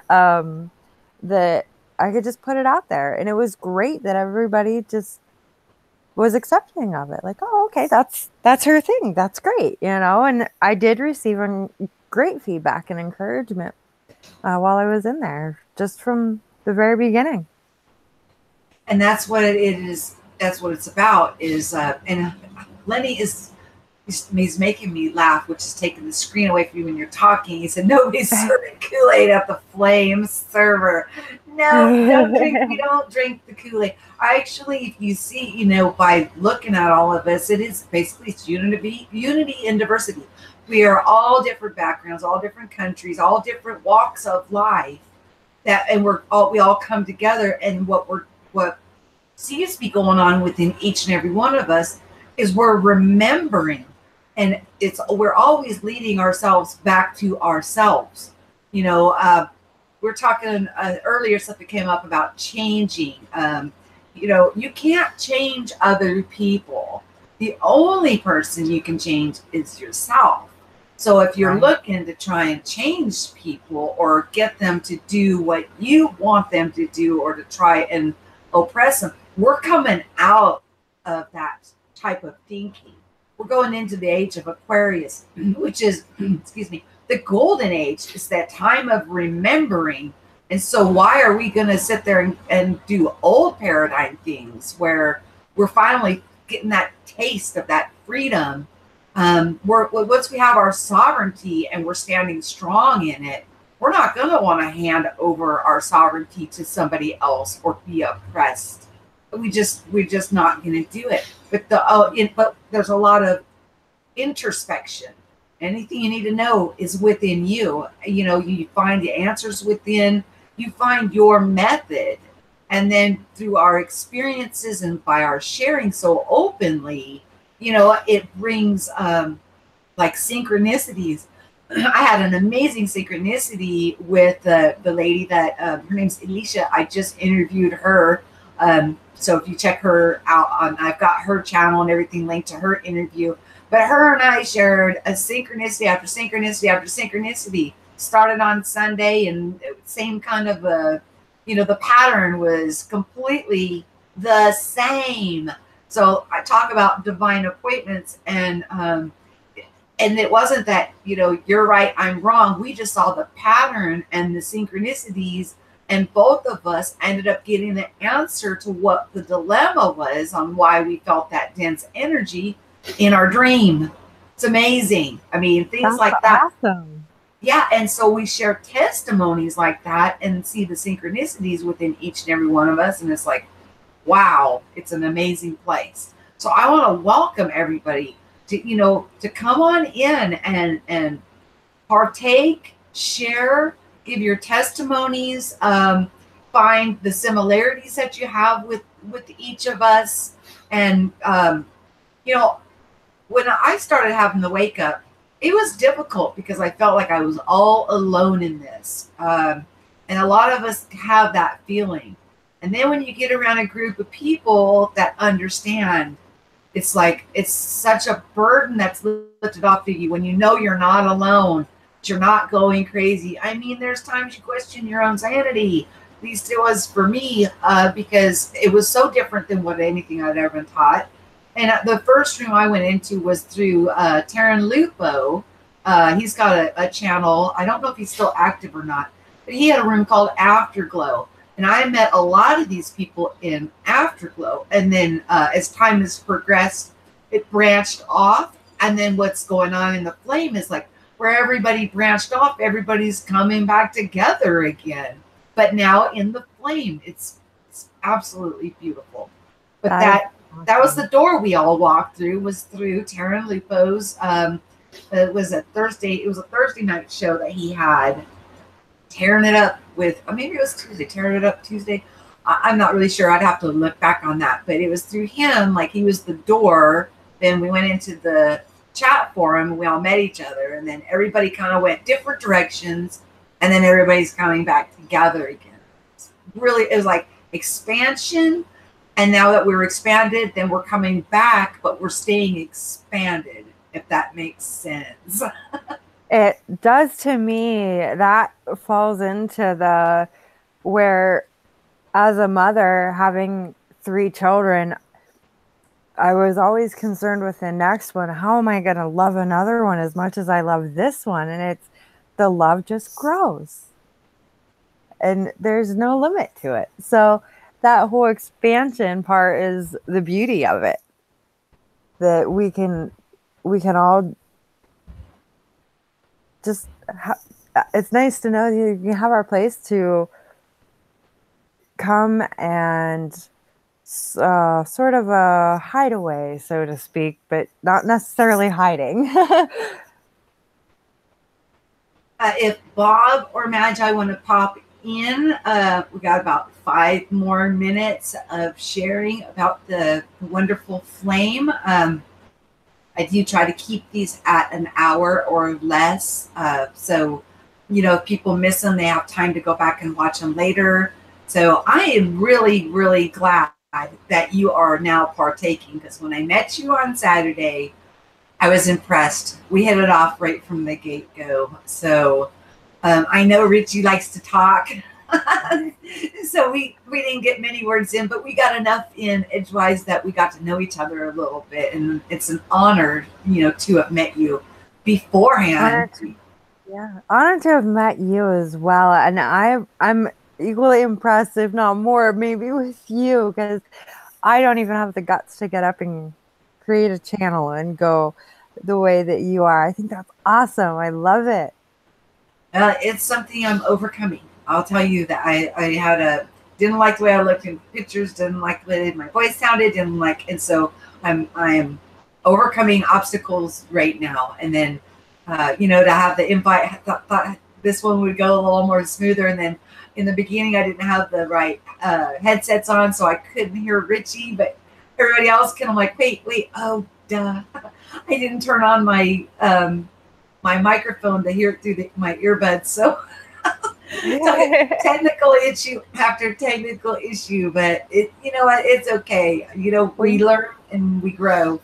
that I could just put it out there. And it was great that everybody just was accepting of it. Like, oh, okay, that's her thing. That's great. And I did receive great feedback and encouragement while I was in there, just from the very beginning. And that's what it is. That's what it's about is, and Lenny he's making me laugh, which is taking the screen away from you when you're talking. He said, nobody's serving Kool-Aid at the Flame server. No, we don't drink the Kool-Aid. Actually, if you see, by looking at all of us, it's unity and diversity. We are all different backgrounds, all different countries, all different walks of life. And we all come together, and what seems to be going on within each and every one of us is we're remembering. And we're always leading ourselves back to ourselves. We're talking earlier, something came up about changing. You can't change other people. The only person you can change is yourself. So if you're looking to try and change people or get them to do what you want them to do or to try and oppress them, we're coming out of that type of thinking. We're going into the age of Aquarius, which is, the golden age. Is that time of remembering. And so why are we going to sit there and do old paradigm things where we're finally getting that taste of that freedom. Once we have our sovereignty and we're standing strong in it, we're not going to want to hand over our sovereignty to somebody else or be oppressed. We're just not going to do it. But there's a lot of introspection. Anything you need to know is within you. You find the answers within. You find your method, and then through our experiences and by our sharing so openly, it brings like synchronicities. I had an amazing synchronicity with the lady that her name's Alicia. I just interviewed her. So if you check her out I've got her channel and everything linked to her interview. But her and I shared a synchronicity after synchronicity after synchronicity. Started on Sunday, and same kind of the pattern was completely the same. So I talk about divine appointments, and it wasn't that, you're right, I'm wrong. We just saw the pattern and the synchronicities, and both of us ended up getting the answer to what the dilemma was on why we felt that dense energy in our dream. It's amazing. I mean, things That's like that. Awesome. Yeah, and so we share testimonies like that and see the synchronicities within each and every one of us, and it's like, wow, it's an amazing place. So I want to welcome everybody to come on in and partake, share, give your testimonies, find the similarities that you have with each of us. And when I started having the wake up, it was difficult because I felt like I was all alone in this. And a lot of us have that feeling. And then when you get around a group of people that understand, it's like it's such a burden that's lifted off of you when you know you're not alone, that you're not going crazy. I mean, there's times you question your own sanity. At least it was for me, because it was so different than what anything I'd ever been taught. And the first room I went into was through Taryn Lupo. He's got a channel. I don't know if he's still active or not, but he had a room called Afterglow. And I met a lot of these people in Afterglow. And then as time has progressed, it branched off. And then what's going on in the Flame is like where everybody branched off, everybody's coming back together again. But now in the Flame, it's absolutely beautiful. But that was the door we all walked through, was through Taryn Lupo's. It was a Thursday night show that he had, tearing it up with, maybe it was Tuesday, tearing it up Tuesday. I'm not really sure. I'd have to look back on that. But it was through him, like he was the door. Then we went into the chat forum and we all met each other. And then everybody kind of went different directions. And then everybody's coming back together again. It was like expansion. And now that we're expanded, then we're coming back, but we're staying expanded, if that makes sense. It does to me. That falls into where as a mother having 3 children, I was always concerned with the next one. How am I going to love another one as much as I love this one? And the love just grows and there's no limit to it. So that whole expansion part is the beauty of it, that we can all just it's nice to know that you have our place to come and sort of a hideaway, so to speak, but not necessarily hiding. If Bob or Magi want to pop in, we got about 5 more minutes of sharing about the wonderful Flame. I do try to keep these at an hour or less. So, if people miss them, they have time to go back and watch them later. So I am really, really glad that you are now partaking, because when I met you on Saturday, I was impressed. We hit it off right from the get-go. So I know Richie likes to talk. So we didn't get many words in, but we got enough in edgewise that we got to know each other a little bit. And it's an honor, to have met you beforehand. Honored to have met you as well. And I'm equally impressed, if not more, maybe with you, because I don't even have the guts to get up and create a channel and go the way that you are. I think that's awesome. I love it. It's something I'm overcoming. I'll tell you that didn't like the way I looked in pictures, didn't like the way my voice sounded, and so I'm overcoming obstacles right now. And then, to have the invite, I thought this one would go a little more smoother. And then in the beginning, I didn't have the right headsets on, so I couldn't hear Richie, but everybody else can. I'm like, wait, oh, duh. I didn't turn on my microphone to hear it through my earbuds. So, technical issue after technical issue, but you know what? It's okay. We learn and we grow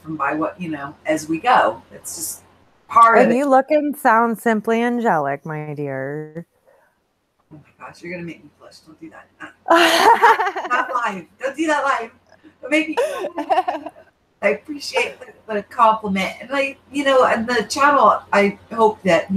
as we go. It's just part of it. And you look and sound simply angelic, my dear. Oh my gosh, you're gonna make me blush. Don't do that. Not live. Don't do that live. But maybe I appreciate the compliment. And and the channel, I hope that,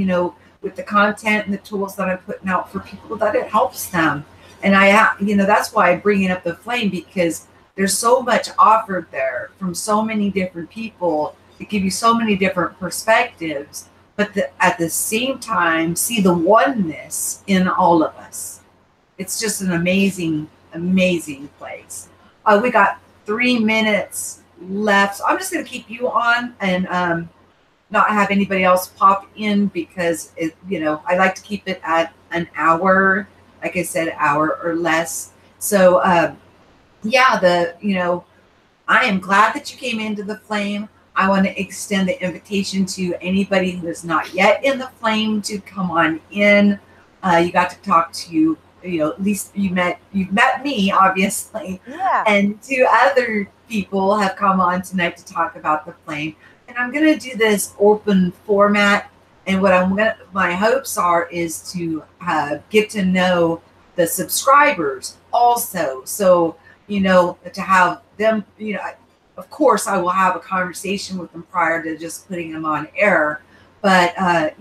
with the content and the tools that I'm putting out for people, that it helps them. And that's why I'm bringing up the flame, because there's so much offered there from so many different people to give you so many different perspectives, but at the same time, see the oneness in all of us. It's just an amazing, amazing place. We got 3 minutes left, so I'm just going to keep you on and not have anybody else pop in, because I like to keep it at an hour, like I said, hour or less. So I am glad that you came into the flame. I want to extend the invitation to anybody who is not yet in the flame to come on in. You got to talk to, at least you've met me, obviously. Yeah. And 2 other people have come on tonight to talk about the flame. And I'm going to do this open format. And what my hopes are is to get to know the subscribers also. So, to have them, of course, I will have a conversation with them prior to just putting them on air. But, I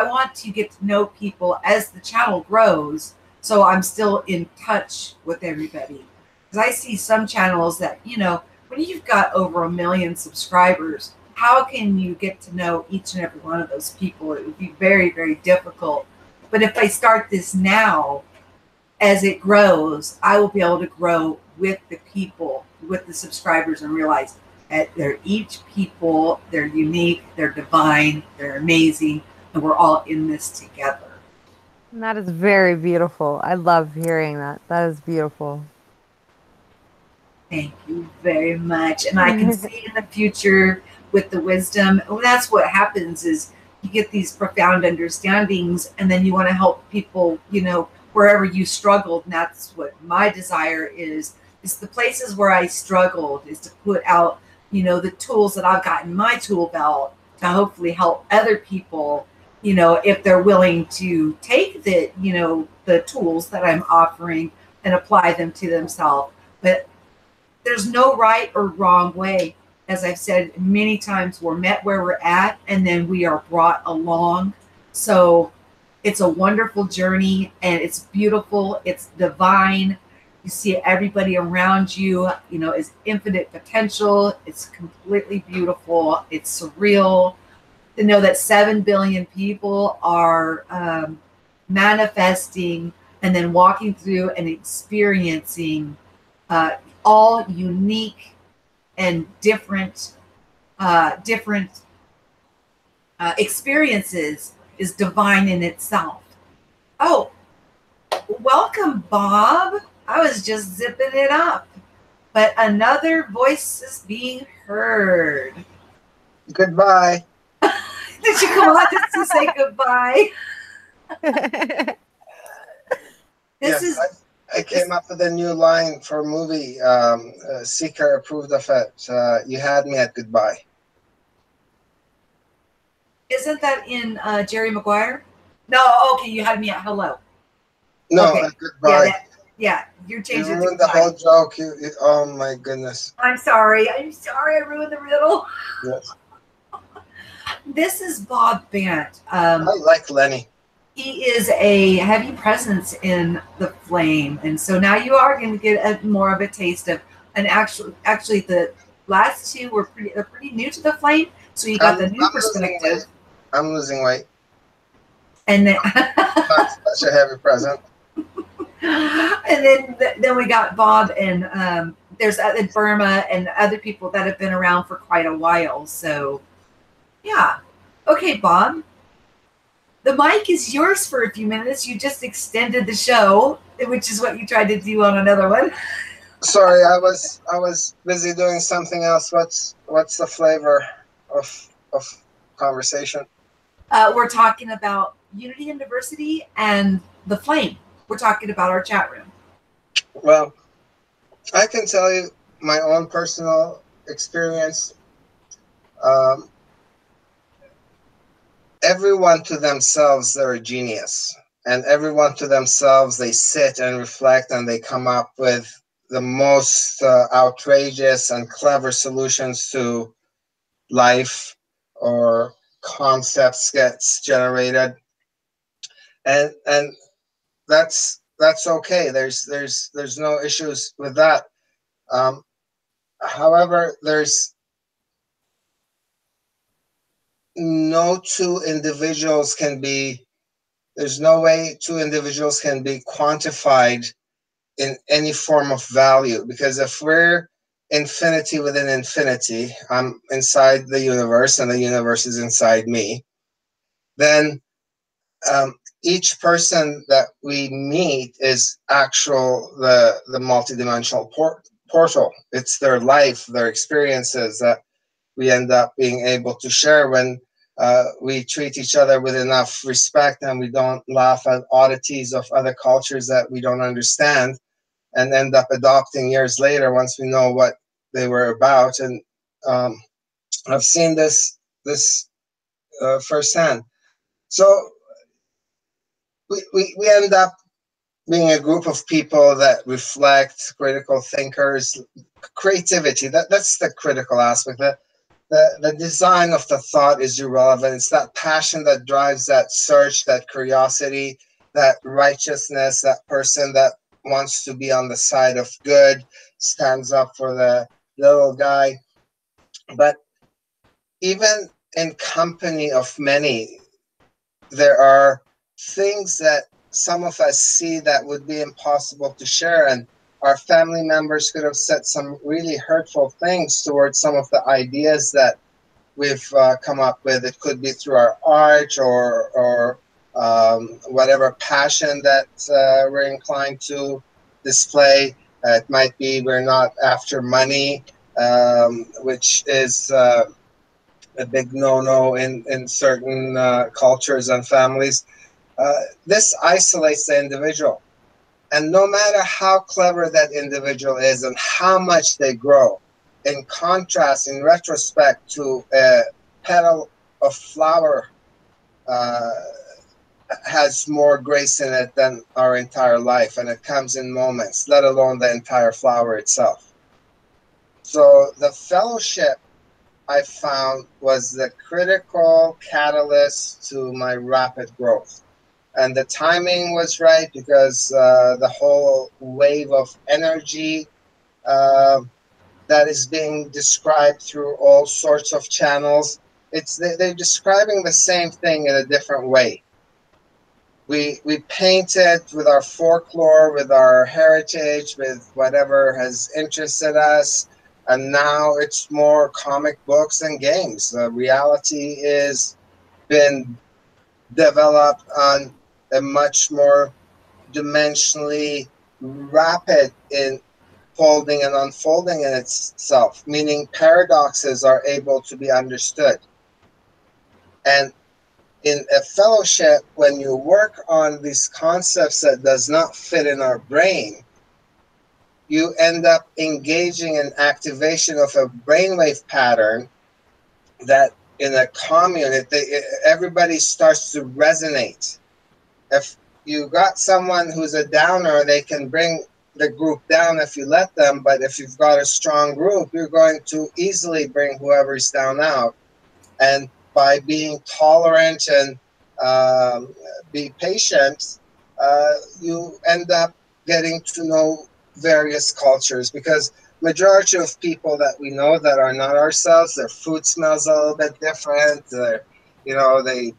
want to get to know people as the channel grows. So I'm still in touch with everybody. Because I see some channels that, when you've got over 1 million subscribers, how can you get to know each and every one of those people? It would be very, very difficult. But if I start this now, as it grows, I will be able to grow with the people, with the subscribers, and realize that they're each people, they're unique, they're divine, they're amazing, and we're all in this together. And that is very beautiful. I love hearing that. That is beautiful. Thank you very much. And I can see in the future with the wisdom, and that's what happens is you get these profound understandings, and then you want to help people, wherever you struggled. And that's what my desire is the places where I struggled, is to put out, the tools that I've got in my tool belt to hopefully help other people, if they're willing to take the tools that I'm offering and apply them to themselves. But there's no right or wrong way. As I've said many times, we're met where we're at, and then we are brought along. So it's a wonderful journey, and it's beautiful. It's divine. You see everybody around you, is infinite potential. It's completely beautiful. It's surreal to know that 7 billion people are manifesting and then walking through and experiencing all unique and different experiences is divine in itself. Oh, welcome, Bob. I was just zipping it up, but another voice is being heard. Goodbye. Did you come on just to say goodbye? I came up with a new line for a movie. Seeker approved of it. You had me at goodbye. Isn't that in Jerry Maguire? No, okay, you had me at hello. No, okay. At goodbye. Yeah, you're changing it. You ruined the whole joke. Oh my goodness. I'm sorry. I ruined the riddle. Yes. This is Bob Bant. I like Lenny. He is a heavy presence in the flame. And so now you are going to get more of a taste of and actually the last two were pretty new to the flame, so you got the new perspective. I'm losing weight. And then Not such a heavy present. And then we got Bob, and there's Burma and other people that have been around for quite a while. So, yeah. Okay, Bob. The mic is yours for a few minutes. You just extended the show, which is what you tried to do on another one. Sorry, I was busy doing something else. What's the flavor of conversation? We're talking about unity and diversity and the flame. We're talking about our chat room. Well, I can tell you my own personal experience. Everyone to themselves, they're a genius. And everyone to themselves, they sit and reflect and they come up with the most outrageous and clever solutions to life, or concepts gets generated. And that's okay. There's no issues with that. However, there's no two individuals can be, there's no way two individuals can be quantified in any form of value, because if we're infinity within infinity, I'm inside the universe and the universe is inside me, then each person that we meet is the multidimensional portal. It's their life, their experiences that we end up being able to share when we treat each other with enough respect and we don't laugh at oddities of other cultures that we don't understand and end up adopting years later once we know what they were about. And I've seen this firsthand. So we end up being a group of people that reflect, critical thinkers, creativity. That's the critical aspect. The design of the thought is irrelevant. It's that passion that drives that search, that curiosity, that righteousness, that person that wants to be on the side of good, stands up for the little guy. But even in company of many, there are things that some of us see that would be impossible to share. And our family members could have said some really hurtful things towards some of the ideas that we've come up with. It could be through our art or whatever passion that we're inclined to display. It might be we're not after money, which is a big no-no in certain cultures and families. This isolates the individual. And no matter how clever that individual is and how much they grow, in contrast, in retrospect to a petal of flower, has more grace in it than our entire life. And it comes in moments, let alone the entire flower itself. So the fellowship, I found, was the critical catalyst to my rapid growth. And the timing was right, because the whole wave of energy that is being described through all sorts of channels, they're describing the same thing in a different way. We paint it with our folklore, with our heritage, with whatever has interested us. And now it's more comic books and games. The reality is been developed on a much more dimensionally rapid in folding and unfolding in itself, meaning paradoxes are able to be understood. And in a fellowship, when you work on these concepts that does not fit in our brain, you end up engaging in activation of a brainwave pattern that in a commune, everybody starts to resonate. If you got someone who's a downer, they can bring the group down if you let them. But if you've got a strong group, you're going to easily bring whoever's down out. And by being tolerant and be patient, you end up getting to know various cultures, because majority of people that we know that are not ourselves, their food smells a little bit different. They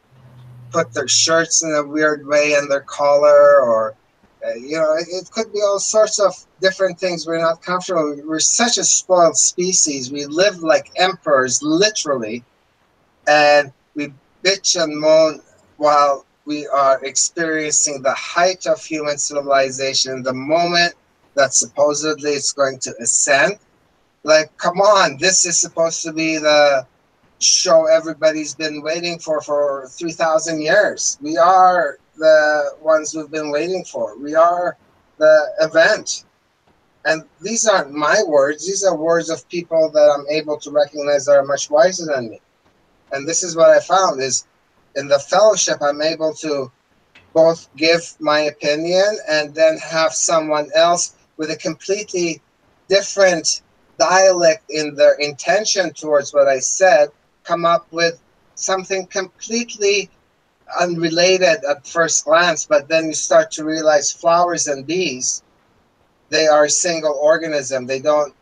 put their shirts in a weird way in their collar, or it could be all sorts of different things. We're not comfortable. We're such a spoiled species. We live like emperors, literally, and we bitch and moan while we are experiencing the height of human civilization, the moment that supposedly it's going to ascend. Like, come on, this is supposed to be the show everybody's been waiting for 3,000 years. We are the ones who've been waiting for. We are the event. And these aren't my words. These are words of people that I'm able to recognize that are much wiser than me. And this is what I found is in the fellowship, I'm able to both give my opinion and then have someone else with a completely different dialect in their intention towards what I said come up with something completely unrelated at first glance, but then you start to realize flowers and bees, they are a single organism. They don't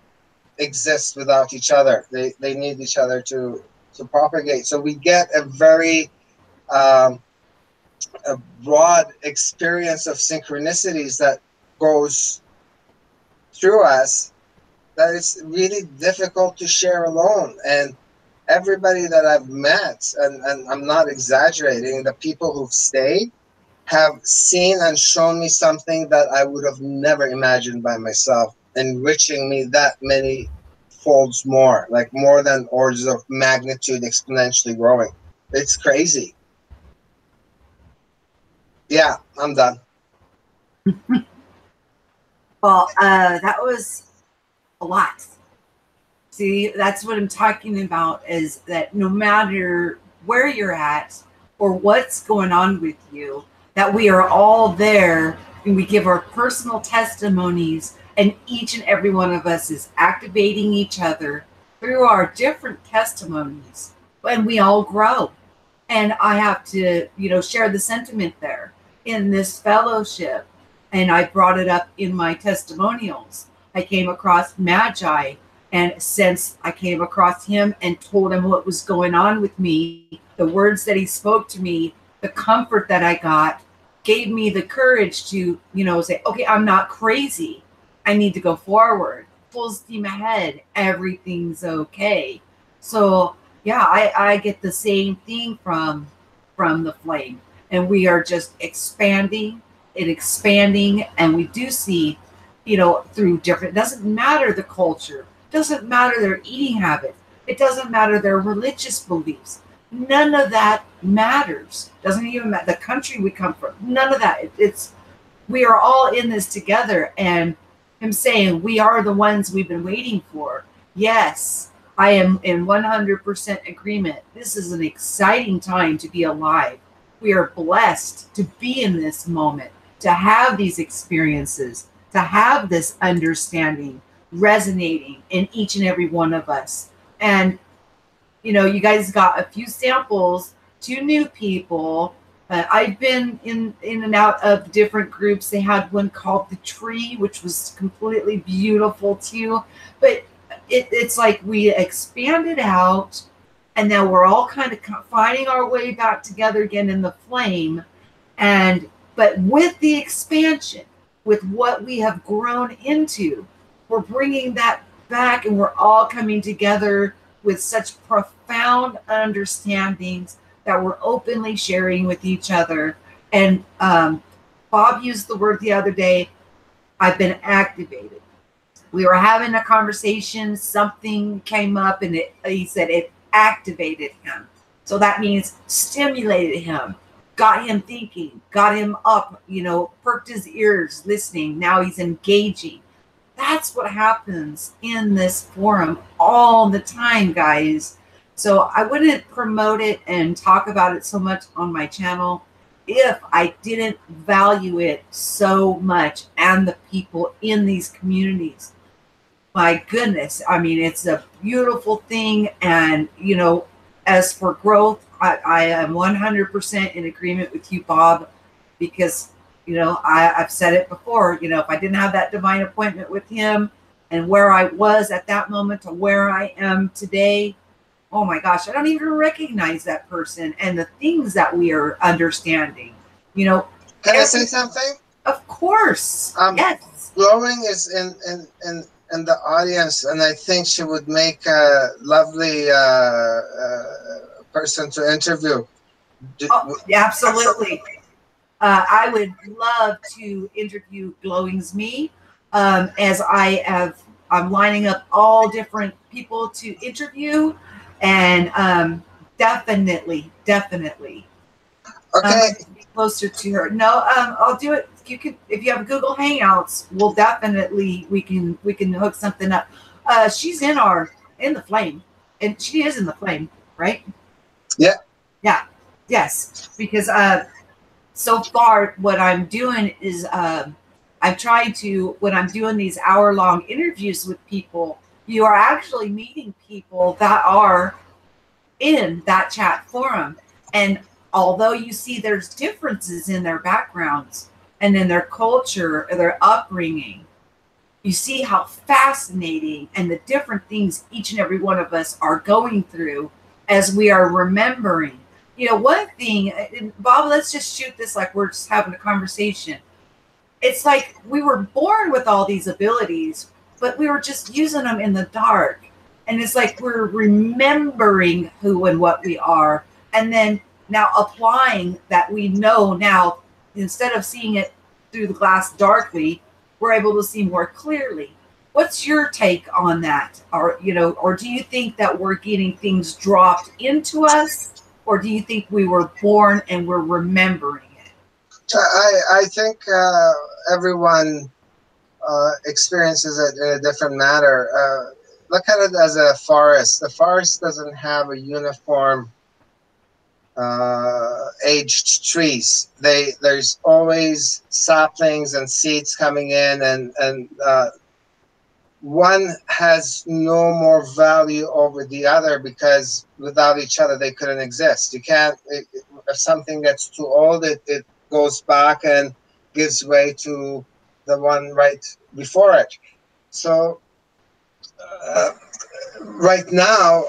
exist without each other. They need each other to propagate. So we get a very a broad experience of synchronicities that goes through us that it's really difficult to share alone. And everybody that I've met, and I'm not exaggerating, the people who've stayed have seen and shown me something that I would have never imagined by myself, enriching me that many folds more, like more than orders of magnitude, exponentially growing. It's crazy. Yeah, I'm done. Well, that was a lot. See, that's what I'm talking about, is that no matter where you're at or what's going on with you, that we are all there and we give our personal testimonies, and each and every one of us is activating each other through our different testimonies, and we all grow. And I have to, share the sentiment there in this fellowship. And I brought it up in my testimonials. I came across Magi, and since I came across him and told him what was going on with me, the words that he spoke to me, the comfort that I got, gave me the courage to, say, okay, I'm not crazy. I need to go forward. Full steam ahead. Everything's okay. So yeah, I get the same thing from the flame. And we are just expanding and expanding, and we do see, through different, it doesn't matter the culture, doesn't matter their eating habits, it doesn't matter their religious beliefs. None of that matters. Doesn't even matter the country we come from. None of that. It's we are all in this together, and him saying we are the ones we've been waiting for. Yes, I am in 100% agreement. This is an exciting time to be alive. We are blessed to be in this moment, to have these experiences, to have this understanding resonating in each and every one of us. And you guys got a few samples to new people. I've been in and out of different groups. They had one called The Tree, which was completely beautiful too. But it's like we expanded out, and now we're all kind of finding our way back together again in the flame. But with the expansion, with what we have grown into, we're bringing that back, and we're all coming together with such profound understandings that we're openly sharing with each other. And Bob used the word the other day, I've been activated. We were having a conversation, something came up, and he said it activated him. So that means stimulated him, got him thinking, got him up, perked his ears, listening. Now he's engaging. That's what happens in this forum all the time, guys. So I wouldn't promote it and talk about it so much on my channel if I didn't value it so much, and the people in these communities. My goodness, I mean, it's a beautiful thing. And, as for growth, I am 100% in agreement with you, Bob, because I've said it before, if I didn't have that divine appointment with him, and where I was at that moment to where I am today, oh my gosh, I don't even recognize that person and the things that we are understanding. You know, Can I say something? Of course. Yes. Glowing is in the audience, and I think she would make a lovely person to interview. Oh, absolutely. I would love to interview Glowing's Me, as I'm lining up all different people to interview, and definitely. Okay. Be closer to her. No, I'll do it. You can, if you have Google Hangouts, we'll definitely we can hook something up. She's in the flame, and she is in the flame, right? Yeah. Yeah. Yes. Because so far what I'm doing is I've tried to, when I'm doing these hour-long interviews with people, you are actually meeting people that are in that chat forum. And although you see there's differences in their backgrounds and in their culture or their upbringing, you see how fascinating and the different things each and every one of us are going through as we are remembering. You know, one thing, and Bob, let's just shoot this like we're just having a conversation. It's like we were born with all these abilities, but we were just using them in the dark. And it's like we're remembering who and what we are. And then now applying that we know now, instead of seeing it through the glass darkly, we're able to see more clearly. What's your take on that? Or, you know, or do you think that we're getting things dropped into us? Or do you think we were born and we're remembering it? I think everyone experiences it in a different manner. Look at it as a forest. The forest doesn't have a uniform aged trees. There's always saplings and seeds coming in, and one has no more value over the other because without each other they couldn't exist. You can't. If something gets too old, it goes back and gives way to the one right before it. So right now,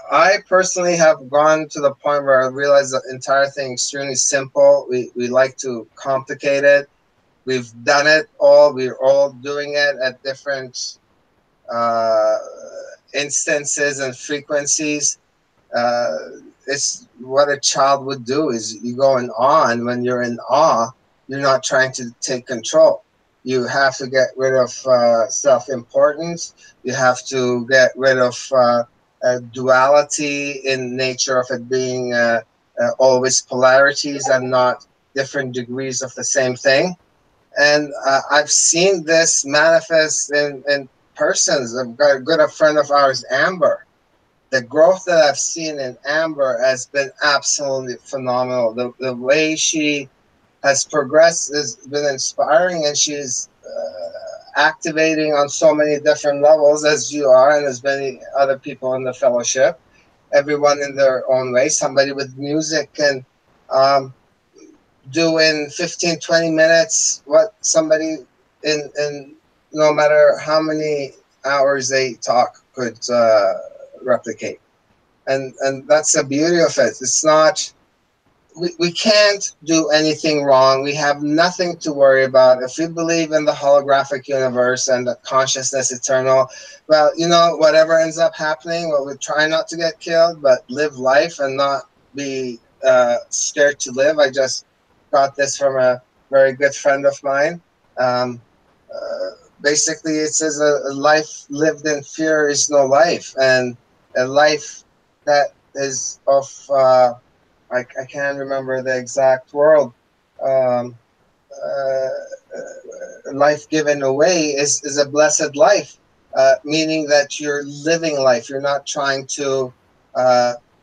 I personally have gone to the point where I realize the entire thing extremely simple. We like to complicate it. We've done it all. We're all doing it at different instances and frequencies. It's what a child would do. Is you go in awe, and when you're in awe, you're not trying to take control. You have to get rid of self-importance. You have to get rid of duality in nature of it being always polarities and not different degrees of the same thing. And I've seen this manifest in persons. I've got a good friend of ours, Amber. The growth that I've seen in Amber has been absolutely phenomenal. The way she has progressed has been inspiring, and she's activating on so many different levels as you are, and as many other people in the fellowship, everyone in their own way. Somebody with music can do in 15, 20 minutes what somebody in no matter how many hours they talk could replicate. And that's the beauty of it. It's not, we can't do anything wrong. We have nothing to worry about. If we believe in the holographic universe and the consciousness eternal, well, you know, whatever ends up happening, well, we try not to get killed, but live life and not be scared to live. I just got this from a very good friend of mine. Basically, it says a life lived in fear is no life, and a life that is of I can't remember the exact word. Life given away is a blessed life, meaning that you're living life. You're not trying to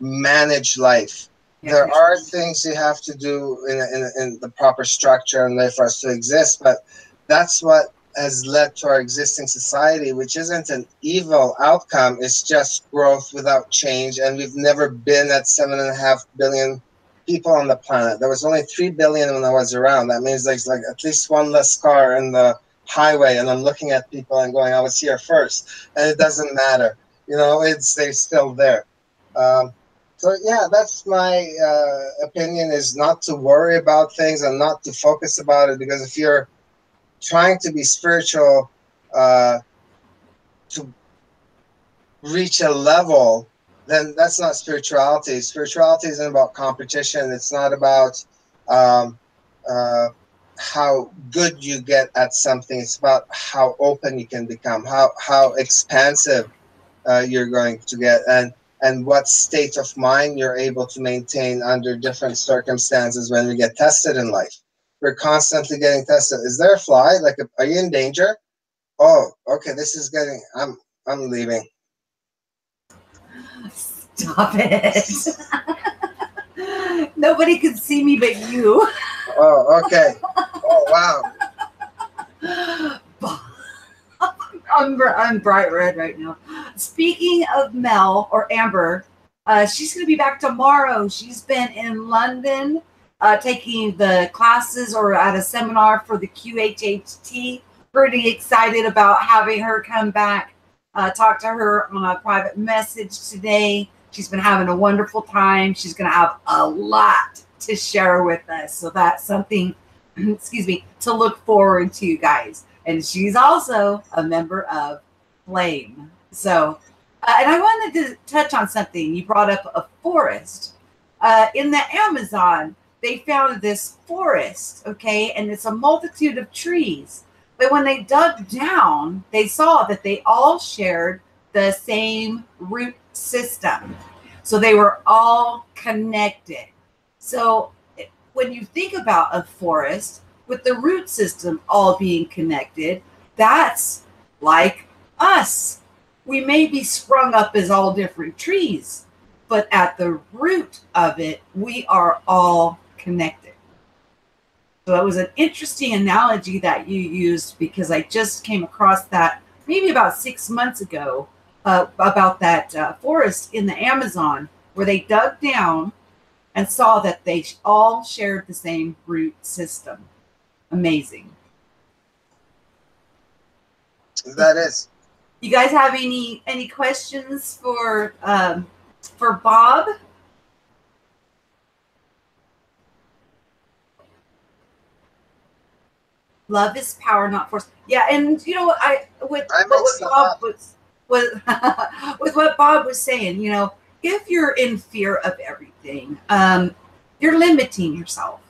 manage life. There are things you have to do in the proper structure and way for us to exist, but that's what has led to our existing society, which isn't an evil outcome. It's just growth without change, and we've never been at 7.5 billion people on the planet. There was only 3 billion when I was around. That means there's like at least one less car in the highway and I'm looking at people and going, I was here first, and it doesn't matter. You know, they're still there. So yeah, that's my opinion, is not to worry about things and not to focus about it, because if you're trying to be spiritual to reach a level, then that's not spirituality. Spirituality isn't about competition. It's not about how good you get at something. It's about how open you can become, how expansive you're going to get, and what state of mind you're able to maintain under different circumstances when we get tested in life. We're constantly getting tested. Is there a fly? Like, are you in danger? Oh, okay. This is getting. I'm leaving. Stop it. Nobody could see me but you. Oh, okay. Oh, wow. I'm bright red right now. Speaking of Mel or Amber, she's going to be back tomorrow. She's been in London taking the classes or at a seminar for the QHHT. Pretty excited about having her come back. Talk to her on a private message today. She's been having a wonderful time. She's going to have a lot to share with us. So that's something, excuse me, to look forward to, guys. And she's also a member of Flame. So, and I wanted to touch on something. You brought up a forest. In the Amazon, they found this forest, okay? And it's a multitude of trees. But when they dug down, they saw that they all shared the same root system. So they were all connected. So when you think about a forest with the root system all being connected, that's like us. We may be sprung up as all different trees, but at the root of it, we are all connected. So it was an interesting analogy that you used, because I just came across that maybe about 6 months ago about that forest in the Amazon, where they dug down and saw that they all shared the same root system. Amazing. That is. You guys have any questions for Bob? Love is power, not force. Yeah, and you know, with what Bob was saying, you know, if you're in fear of everything, you're limiting yourself.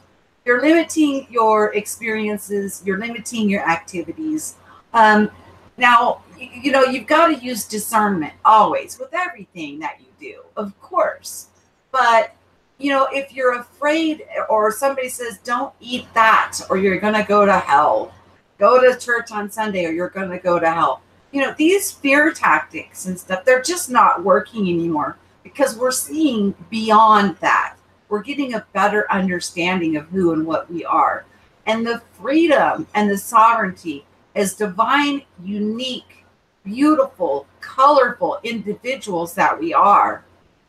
You're limiting your experiences. You're limiting your activities. Now, you know, you've got to use discernment always with everything that you do, of course. But you know, if you're afraid, or somebody says, don't eat that, or you're going to go to hell, go to church on Sunday, or you're going to go to hell. You know, these fear tactics and stuff, they're just not working anymore, because we're seeing beyond that. We're getting a better understanding of who and what we are. And the freedom and the sovereignty as divine, unique, beautiful, colorful individuals that we are.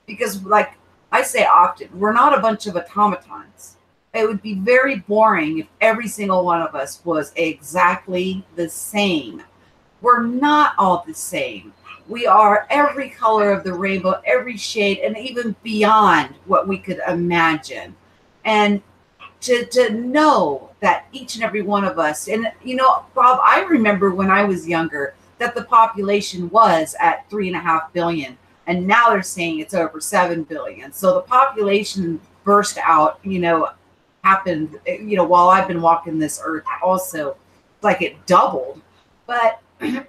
Because like I say often, we're not a bunch of automatons. It would be very boring if every single one of us was exactly the same. We're not all the same. We are every color of the rainbow, every shade, and even beyond what we could imagine. And to know that each and every one of us, and you know, Bob, I remember when I was younger that the population was at 3.5 billion. And now they're saying it's over 7 billion. So the population burst out, you know, happened, you know, while I've been walking this earth also, like it doubled. But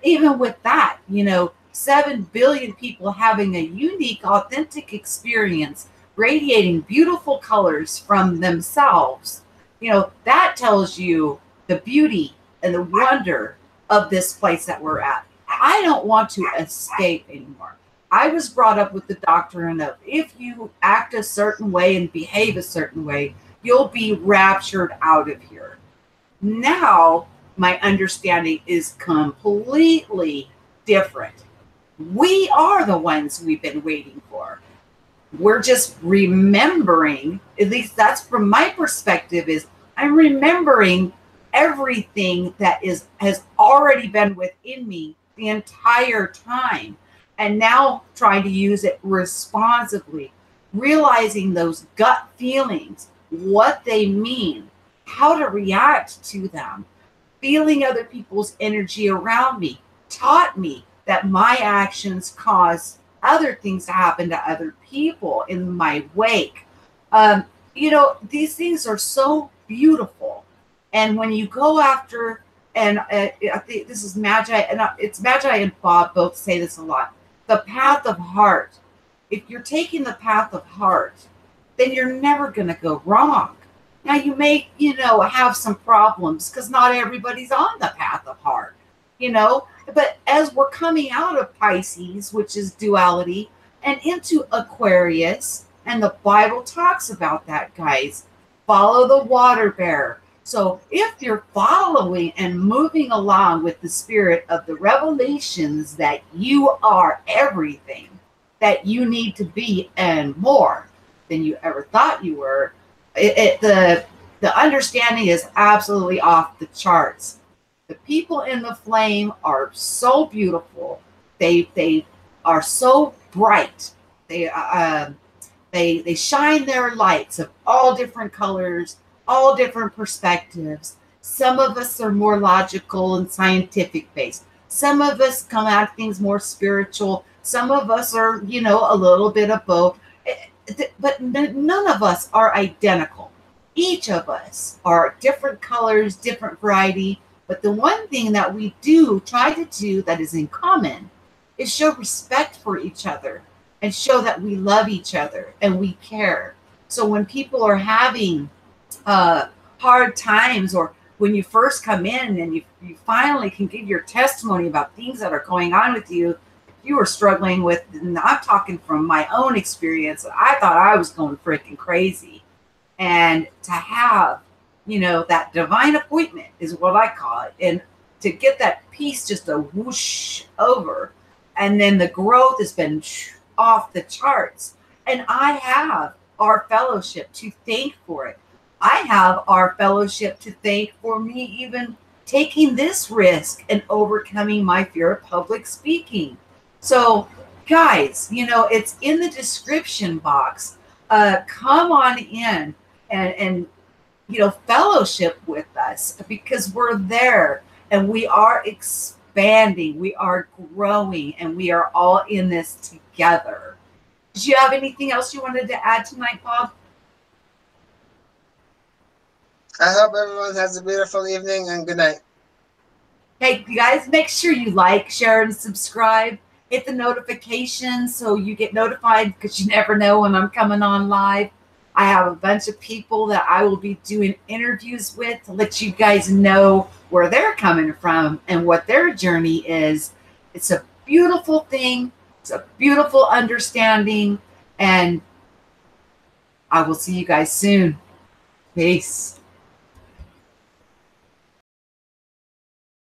even with that, you know, 7 billion people having a unique, authentic experience, radiating beautiful colors from themselves, you know, that tells you the beauty and the wonder of this place that we're at. I don't want to escape anymore. I was brought up with the doctrine of if you act a certain way and behave a certain way, you'll be raptured out of here. Now, my understanding is completely different. We are the ones we've been waiting for. We're just remembering, at least that's from my perspective, is I'm remembering everything that has already been within me the entire time, and now trying to use it responsibly, realizing those gut feelings, what they mean, how to react to them, feeling other people's energy around me, taught me that my actions cause other things to happen to other people in my wake. These things are so beautiful. And when you go after, and I think this is Magi, and it's Magi and Bob both say this a lot, the path of heart. If you're taking the path of heart, then you're never going to go wrong. Now you may, have some problems because not everybody's on the path of heart, but as we're coming out of Pisces, which is duality, and into Aquarius, and the Bible talks about that, guys, follow the water bearer. So if you're following and moving along with the spirit of the revelations that you are everything that you need to be and more than you ever thought you were, the understanding is absolutely off the charts. The people in the flame are so beautiful. They are so bright. They shine their lights of all different colors, all different perspectives. Some of us are more logical and scientific based. Some of us come at things more spiritual. Some of us are, a little bit of both. But none of us are identical. Each of us are different colors, different variety. But the one thing that we do try to do that is in common is show respect for each other and show that we love each other and we care. So when people are having hard times, or when you first come in and you finally can give your testimony about things that are going on with you, you were struggling with, and I'm talking from my own experience, I thought I was going freaking crazy. And to have, that divine appointment is what I call it. And to get that piece just a whoosh over, and then the growth has been off the charts. And I have our fellowship to thank for it. I have our fellowship to thank for me even taking this risk and overcoming my fear of public speaking. So, guys, it's in the description box. Come on in and fellowship with us, because we're there and we are expanding, we are growing, and we are all in this together. Did you have anything else you wanted to add tonight, Bob? I hope everyone has a beautiful evening and good night. Hey, you guys, make sure you like, share, and subscribe. Hit the notifications so you get notified, because you never know when I'm coming on live. I have a bunch of people that I will be doing interviews with to let you guys know where they're coming from and what their journey is. It's a beautiful thing. It's a beautiful understanding. And I will see you guys soon. Peace.